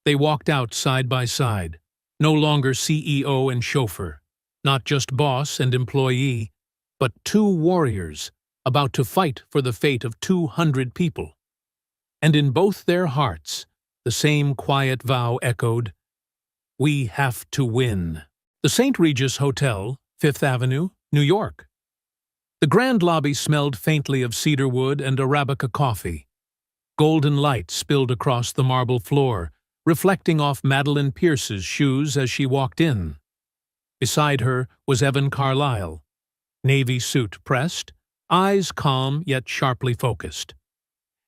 They walked out side by side, no longer CEO and chauffeur, not just boss and employee, but two warriors about to fight for the fate of 200 people. And in both their hearts, the same quiet vow echoed, we have to win. The St. Regis Hotel, 5th Avenue, New York. The grand lobby smelled faintly of cedarwood and Arabica coffee. Golden light spilled across the marble floor, reflecting off Madeline Pierce's shoes as she walked in. Beside her was Evan Carlyle, navy suit pressed, eyes calm yet sharply focused.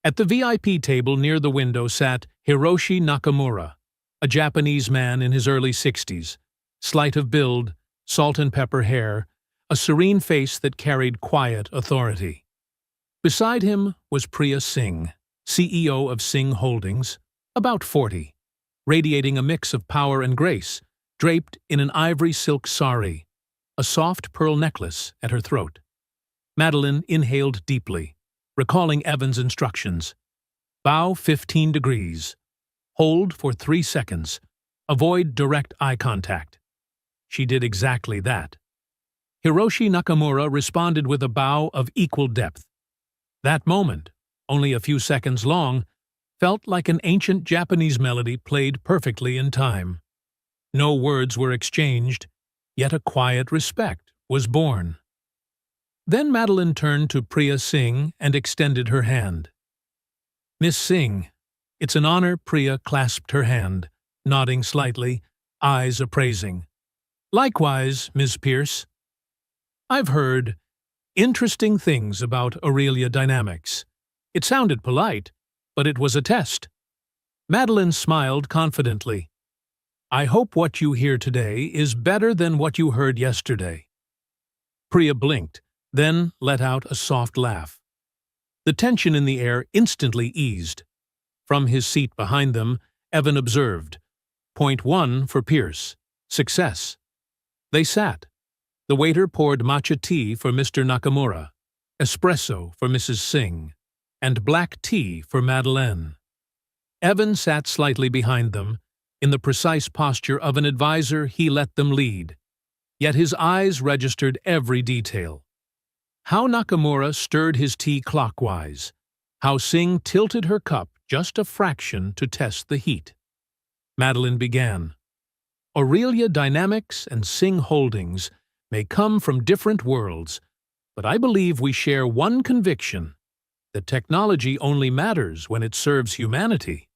At the VIP table near the window sat Hiroshi Nakamura, a Japanese man in his early 60s, slight of build, salt and pepper hair, a serene face that carried quiet authority. Beside him was Priya Singh, CEO of Singh Holdings, about 40, radiating a mix of power and grace, draped in an ivory silk sari, a soft pearl necklace at her throat. Madeline inhaled deeply, recalling Evan's instructions. Bow 15 degrees. Hold for 3 seconds. Avoid direct eye contact. She did exactly that. Hiroshi Nakamura responded with a bow of equal depth. That moment, only a few seconds long, felt like an ancient Japanese melody played perfectly in time. No words were exchanged, yet a quiet respect was born. Then Madeline turned to Priya Singh and extended her hand. Miss Singh, it's an honor. Priya clasped her hand, nodding slightly, eyes appraising. Likewise, Ms. Pierce. I've heard interesting things about Aurelia Dynamics. It sounded polite, but it was a test. Madeline smiled confidently. I hope what you hear today is better than what you heard yesterday. Priya blinked, then let out a soft laugh. The tension in the air instantly eased. From his seat behind them, Evan observed. Point 1 for Pierce. Success. They sat. The waiter poured matcha tea for Mr. Nakamura, espresso for Mrs. Singh, and black tea for Madeleine. Evan sat slightly behind them, in the precise posture of an advisor he let them lead. Yet his eyes registered every detail. How Nakamura stirred his tea clockwise, how Singh tilted her cup just a fraction to test the heat. Madeline began. Aurelia Dynamics and Singh Holdings may come from different worlds, but I believe we share one conviction, that technology only matters when it serves humanity.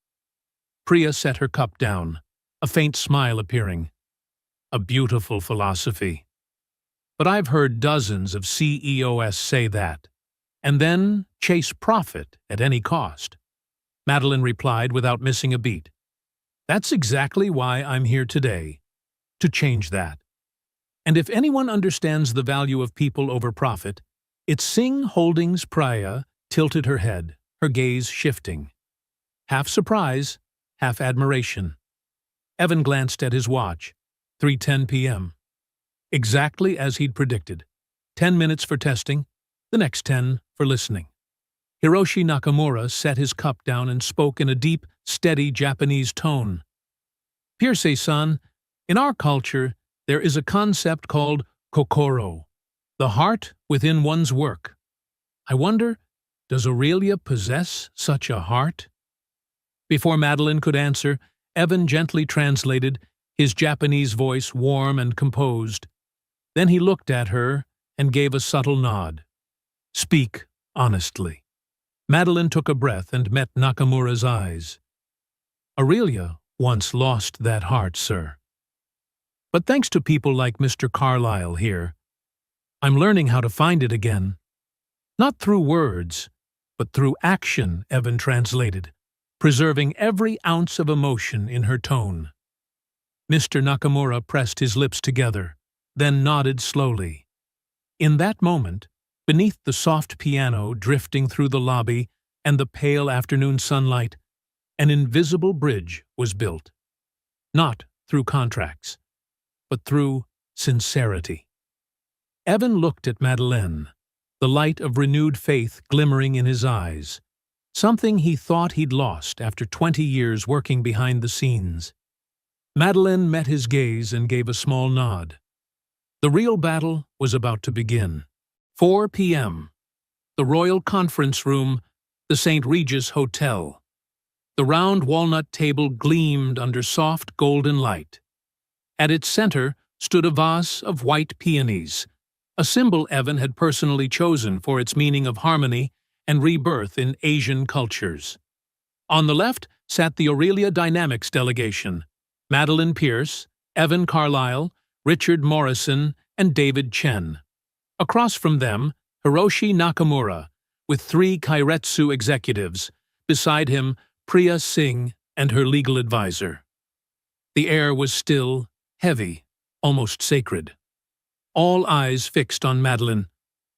Priya set her cup down, a faint smile appearing. A beautiful philosophy. But I've heard dozens of CEOs say that, and then chase profit at any cost. Madeline replied without missing a beat. That's exactly why I'm here today, to change that. And if anyone understands the value of people over profit, it's Singh Holdings. Priya tilted her head, her gaze shifting. Half surprise, half admiration. Evan glanced at his watch. 3:10 p.m. exactly as he'd predicted. 10 minutes for testing, the next 10 for listening. Hiroshi Nakamura set his cup down and spoke in a deep, steady Japanese tone. Pierce-san, in our culture, there is a concept called kokoro, the heart within one's work. I wonder, does Aurelia possess such a heart? Before Madeline could answer, Evan gently translated, his Japanese voice warm and composed. Then he looked at her and gave a subtle nod. Speak honestly. Madeline took a breath and met Nakamura's eyes. Aurelia once lost that heart, sir. But thanks to people like Mr. Carlyle here, I'm learning how to find it again. Not through words, but through action, Evan translated, preserving every ounce of emotion in her tone. Mr. Nakamura pressed his lips together, then nodded slowly. In that moment, beneath the soft piano drifting through the lobby and the pale afternoon sunlight, an invisible bridge was built. Not through contracts, but through sincerity. Evan looked at Madeleine, the light of renewed faith glimmering in his eyes, something he thought he'd lost after 20 years working behind the scenes. Madeleine met his gaze and gave a small nod. The real battle was about to begin. 4 p.m. The Royal Conference Room, the St. Regis Hotel. The round walnut table gleamed under soft golden light. At its center stood a vase of white peonies, a symbol Evan had personally chosen for its meaning of harmony and rebirth in Asian cultures. On the left sat the Aurelia Dynamics delegation, Madeline Pierce, Evan Carlyle, Richard Morrison, and David Chen. Across from them, Hiroshi Nakamura, with 3 Kairetsu executives, beside him Priya Singh and her legal advisor. The air was still, heavy, almost sacred. All eyes fixed on Madeline,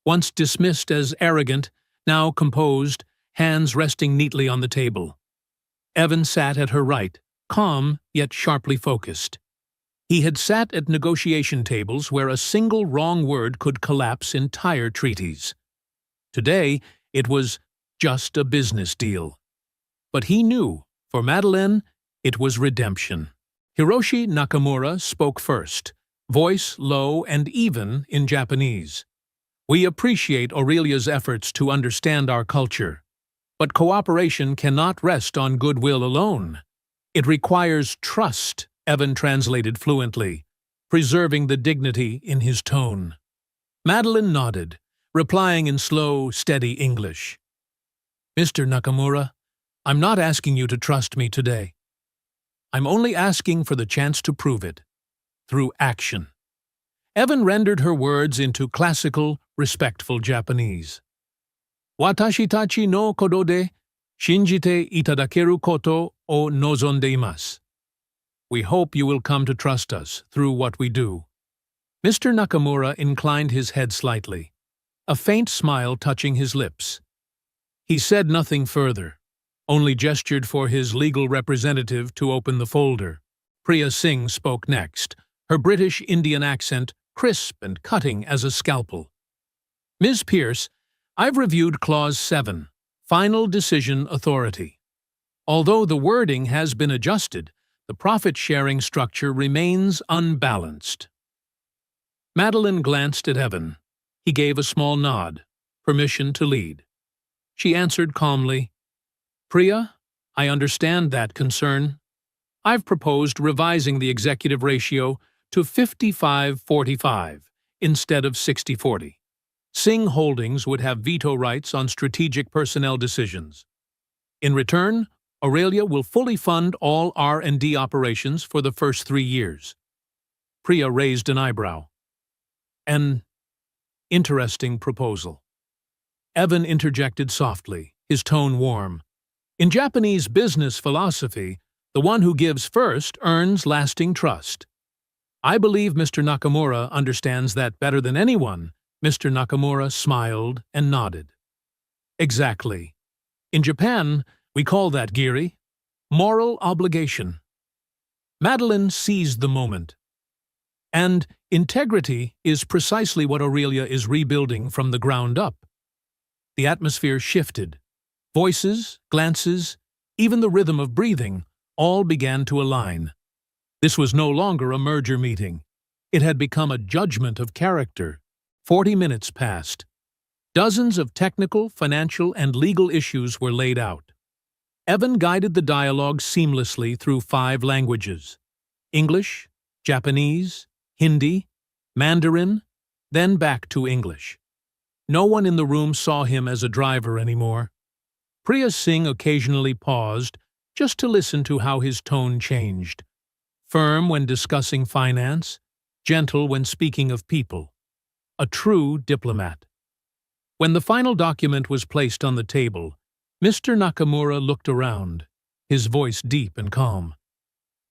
once dismissed as arrogant, now composed, hands resting neatly on the table. Evan sat at her right, calm yet sharply focused. He had sat at negotiation tables where a single wrong word could collapse entire treaties. Today, it was just a business deal. But he knew, for Madeleine, it was redemption. Hiroshi Nakamura spoke first, voice low and even in Japanese. We appreciate Aurelia's efforts to understand our culture, but cooperation cannot rest on goodwill alone. It requires trust, Evan translated fluently, preserving the dignity in his tone. Madeline nodded, replying in slow, steady English. Mr. Nakamura, I'm not asking you to trust me today. I'm only asking for the chance to prove it, through action. Evan rendered her words into classical, respectful Japanese. Watashi tachi no kodo de shinjite itadakeru koto o nozonde imasu. We hope you will come to trust us through what we do. Mr. Nakamura inclined his head slightly, a faint smile touching his lips. He said nothing further, only gestured for his legal representative to open the folder. Priya Singh spoke next, her British Indian accent crisp and cutting as a scalpel. Ms. Pierce, I've reviewed Clause 7, Final Decision Authority. Although the wording has been adjusted, the profit-sharing structure remains unbalanced. Madeline glanced at Evan. He gave a small nod, permission to lead. She answered calmly, Priya, I understand that concern. I've proposed revising the executive ratio to 55-45 instead of 60-40. Singh Holdings would have veto rights on strategic personnel decisions. In return, Aurelia will fully fund all R&D operations for the first 3 years. Priya raised an eyebrow. An interesting proposal. Evan interjected softly, his tone warm. In Japanese business philosophy, the one who gives first earns lasting trust. I believe Mr. Nakamura understands that better than anyone. Mr. Nakamura smiled and nodded. Exactly. In Japan, we call that giri, moral obligation. Madeline seized the moment. And integrity is precisely what Aurelia is rebuilding from the ground up. The atmosphere shifted. Voices, glances, even the rhythm of breathing, all began to align. This was no longer a merger meeting. It had become a judgment of character. 40 minutes passed. Dozens of technical, financial, and legal issues were laid out. Evan guided the dialogue seamlessly through 5 languages: English, Japanese, Hindi, Mandarin, then back to English. No one in the room saw him as a driver anymore. Priya Singh occasionally paused just to listen to how his tone changed. Firm when discussing finance, gentle when speaking of people. A true diplomat. When the final document was placed on the table, Mr. Nakamura looked around, his voice deep and calm.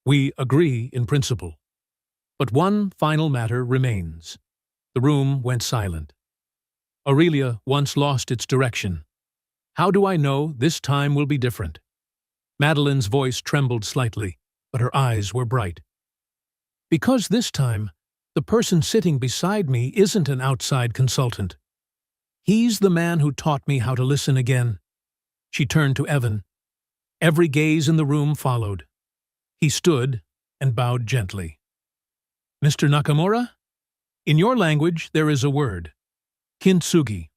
"We agree in principle. But one final matter remains." The room went silent. Aurelia once lost its direction. "How do I know this time will be different?" Madeline's voice trembled slightly, but her eyes were bright. "Because this time, the person sitting beside me isn't an outside consultant. He's the man who taught me how to listen again." She turned to Evan. Every gaze in the room followed. He stood and bowed gently. "Mr. Nakamura, in your language there is a word. Kintsugi,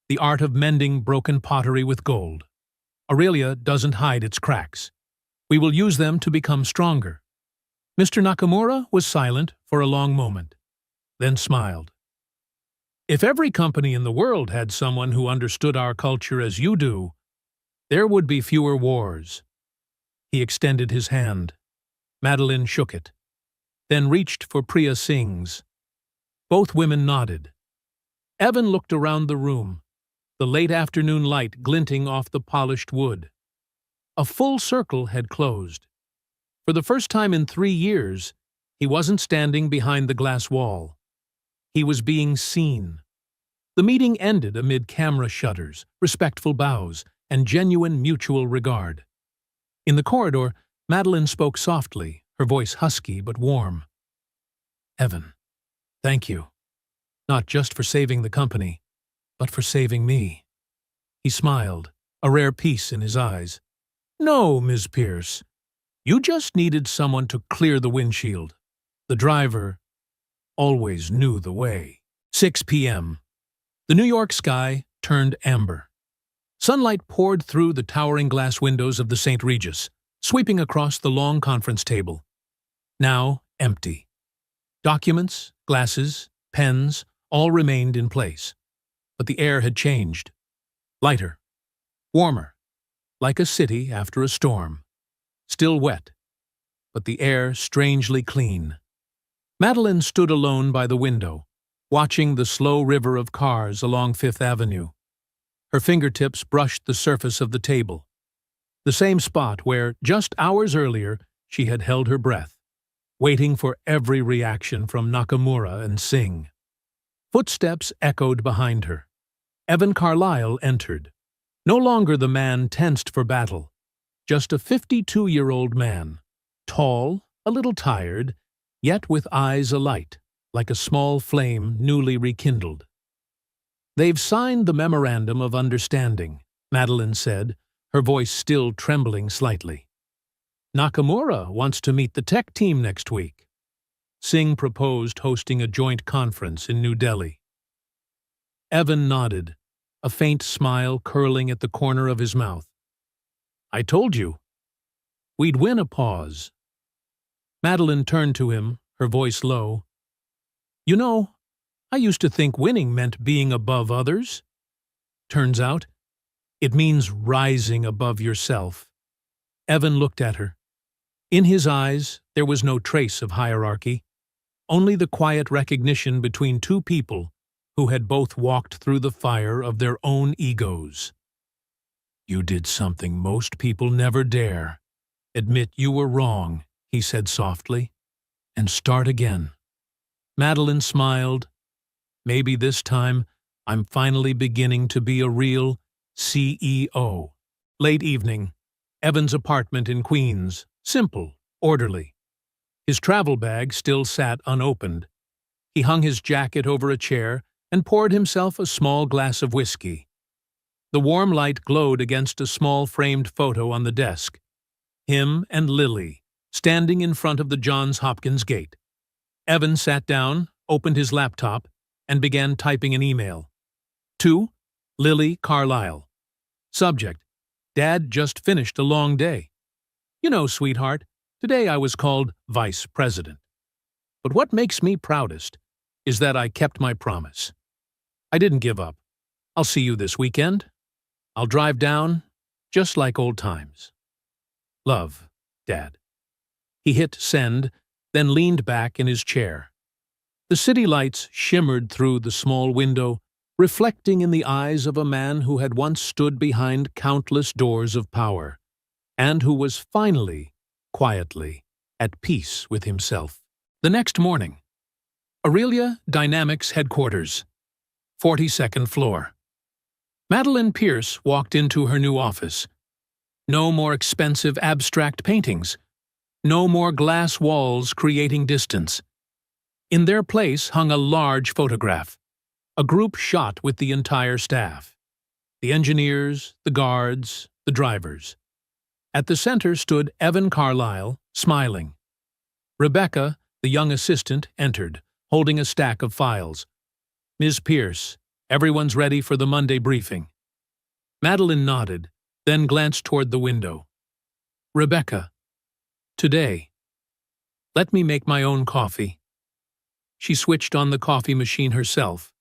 the art of mending broken pottery with gold. Aurelia doesn't hide its cracks. We will use them to become stronger." Mr. Nakamura was silent for a long moment, then smiled. "If every company in the world had someone who understood our culture as you do, there would be fewer wars." He extended his hand. Madeline shook it, then reached for Priya Singh's. Both women nodded. Evan looked around the room, the late afternoon light glinting off the polished wood. A full circle had closed. For the first time in 3 years, he wasn't standing behind the glass wall. He was being seen. The meeting ended amid camera shutters, respectful bows, and genuine mutual regard. In the corridor, Madeline spoke softly, her voice husky but warm. "Evan, thank you. Not just for saving the company, but for saving me." He smiled, a rare peace in his eyes. "No, Ms. Pierce. You just needed someone to clear the windshield. The driver always knew the way." 6 p.m. The New York sky turned amber. Sunlight poured through the towering glass windows of the St. Regis, sweeping across the long conference table. Now empty. Documents, glasses, pens, all remained in place. But the air had changed. Lighter. Warmer. Like a city after a storm. Still wet. But the air strangely clean. Madeline stood alone by the window, watching the slow river of cars along Fifth Avenue. Her fingertips brushed the surface of the table, the same spot where, just hours earlier, she had held her breath, waiting for every reaction from Nakamura and Singh. Footsteps echoed behind her. Evan Carlyle entered. No longer the man tensed for battle, just a 52-year-old man, tall, a little tired, yet with eyes alight, like a small flame newly rekindled. "They've signed the Memorandum of Understanding," Madeline said, her voice still trembling slightly. "Nakamura wants to meet the tech team next week." Singh proposed hosting a joint conference in New Delhi. Evan nodded, a faint smile curling at the corner of his mouth. "I told you." We'd win a pause. Madeline turned to him, her voice low. "You know, I used to think winning meant being above others. Turns out, it means rising above yourself." Evan looked at her. In his eyes, there was no trace of hierarchy, only the quiet recognition between two people who had both walked through the fire of their own egos. "You did something most people never dare. Admit you were wrong," he said softly, "and start again." Madeline smiled. "Maybe this time I'm finally beginning to be a real CEO." Late evening. Evan's apartment in Queens. Simple, orderly. His travel bag still sat unopened. He hung his jacket over a chair and poured himself a small glass of whiskey. The warm light glowed against a small framed photo on the desk. Him and Lily, standing in front of the Johns Hopkins gate. Evan sat down, opened his laptop, and began typing an email. To Lily Carlisle. Subject: Dad just finished a long day. You know, sweetheart, today I was called Vice President. But what makes me proudest is that I kept my promise. I didn't give up. I'll see you this weekend. I'll drive down, just like old times. Love, Dad. He hit send, then leaned back in his chair. The city lights shimmered through the small window, reflecting in the eyes of a man who had once stood behind countless doors of power, and who was finally, quietly, at peace with himself. The next morning, Aurelia Dynamics headquarters, 42nd floor. Madeline Pierce walked into her new office. No more expensive abstract paintings. No more glass walls creating distance. In their place hung a large photograph, a group shot with the entire staff. The engineers, the guards, the drivers. At the center stood Evan Carlisle, smiling. Rebecca, the young assistant, entered, holding a stack of files. Ms. Pierce, everyone's ready for the Monday briefing. Madeline nodded, then glanced toward the window. Rebecca, today, let me make my own coffee. She switched on the coffee machine herself,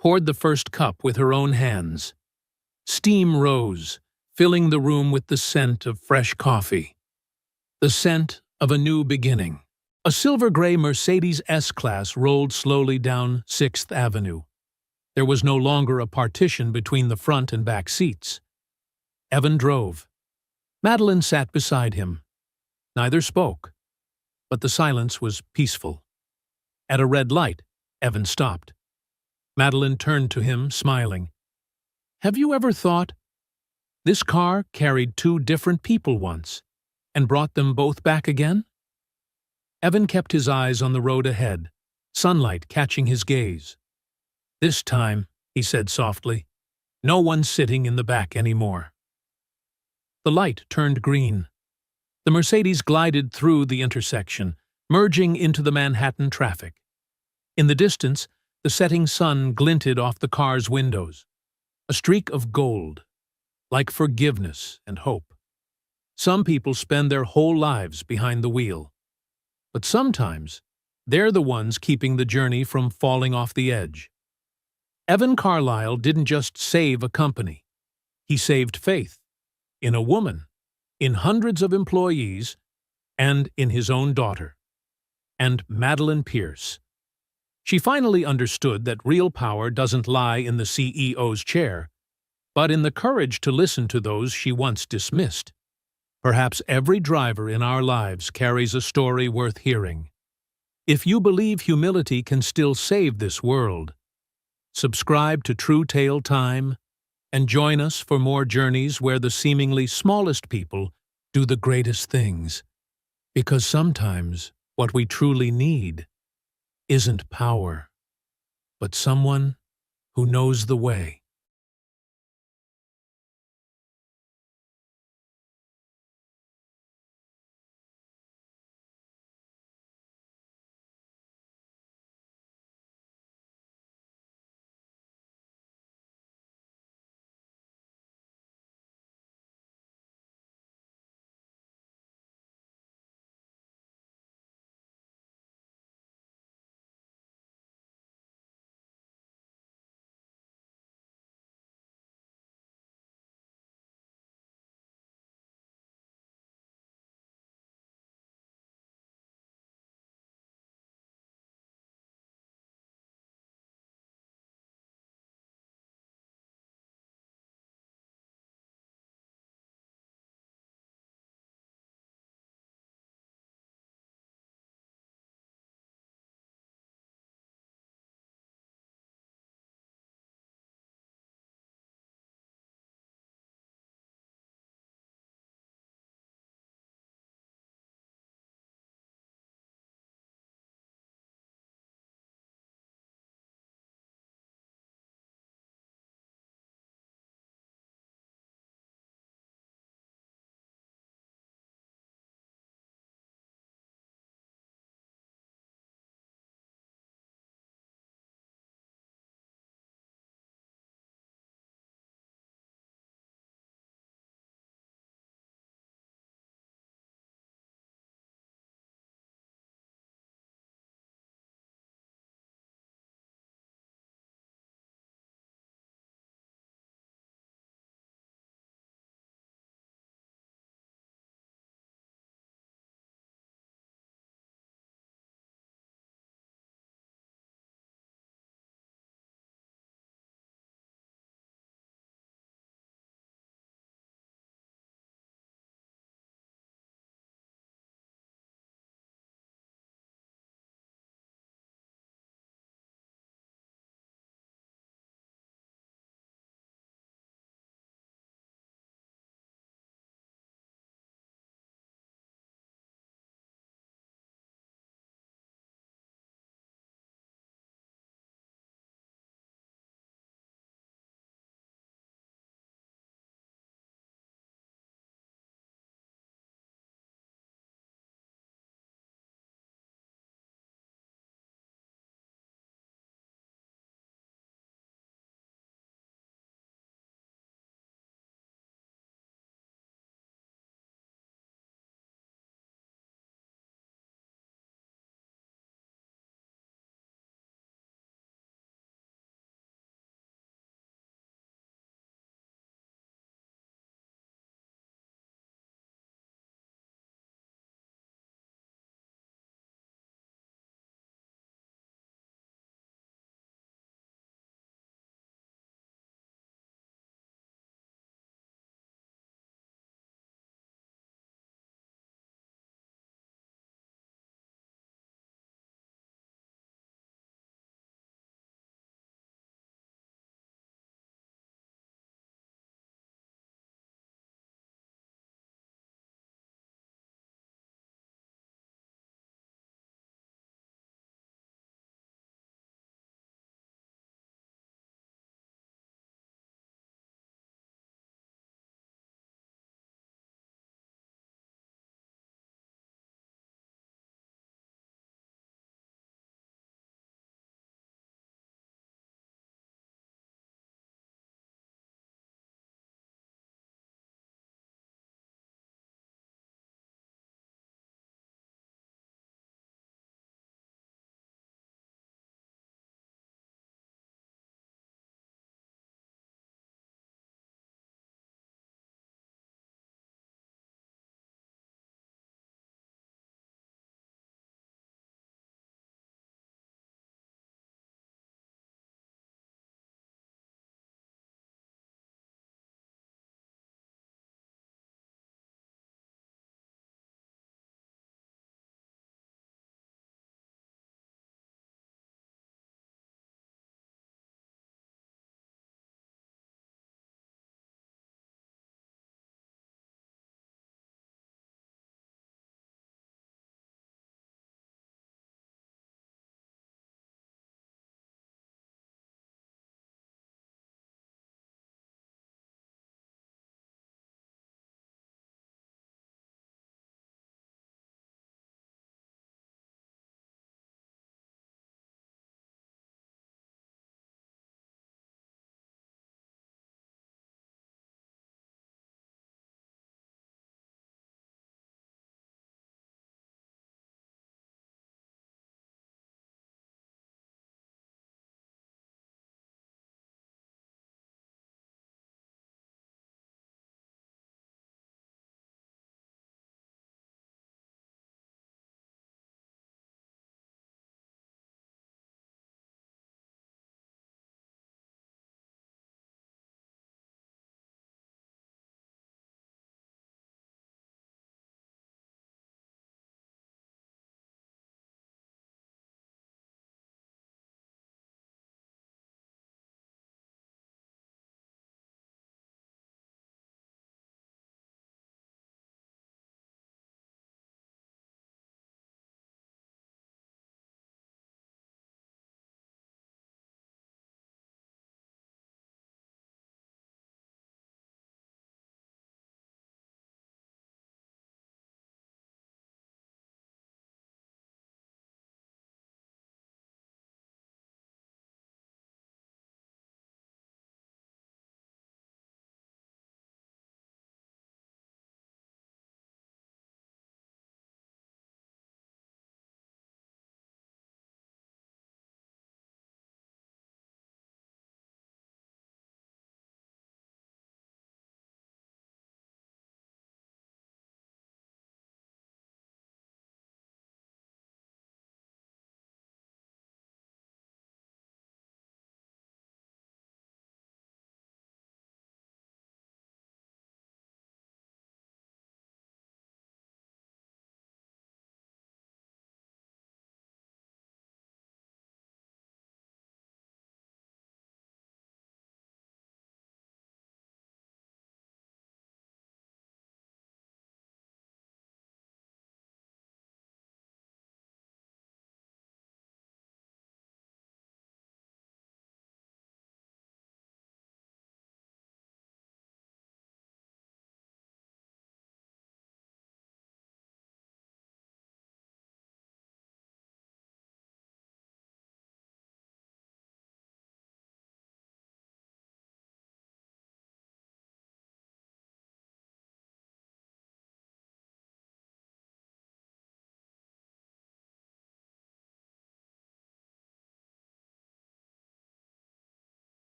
poured the first cup with her own hands. Steam rose, filling the room with the scent of fresh coffee. The scent of a new beginning. A silver-gray Mercedes S-Class rolled slowly down 6th Avenue. There was no longer a partition between the front and back seats. Evan drove. Madeline sat beside him. Neither spoke, but the silence was peaceful. At a red light, Evan stopped. Madeline turned to him, smiling. Have you ever thought? This car carried two different people once, and brought them both back again? Evan kept his eyes on the road ahead, sunlight catching his gaze. This time, he said softly, no one sitting in the back anymore. The light turned green. The Mercedes glided through the intersection, merging into the Manhattan traffic. In the distance, the setting sun glinted off the car's windows, a streak of gold, like forgiveness and hope. Some people spend their whole lives behind the wheel, but sometimes they're the ones keeping the journey from falling off the edge. Evan Carlisle didn't just save a company. He saved faith in a woman, in hundreds of employees, and in his own daughter. And Madeline Pierce. She finally understood that real power doesn't lie in the CEO's chair, but in the courage to listen to those she once dismissed. Perhaps every driver in our lives carries a story worth hearing. If you believe humility can still save this world, subscribe to True Tale Time and join us for more journeys where the seemingly smallest people do the greatest things. Because sometimes what we truly need isn't power, but someone who knows the way.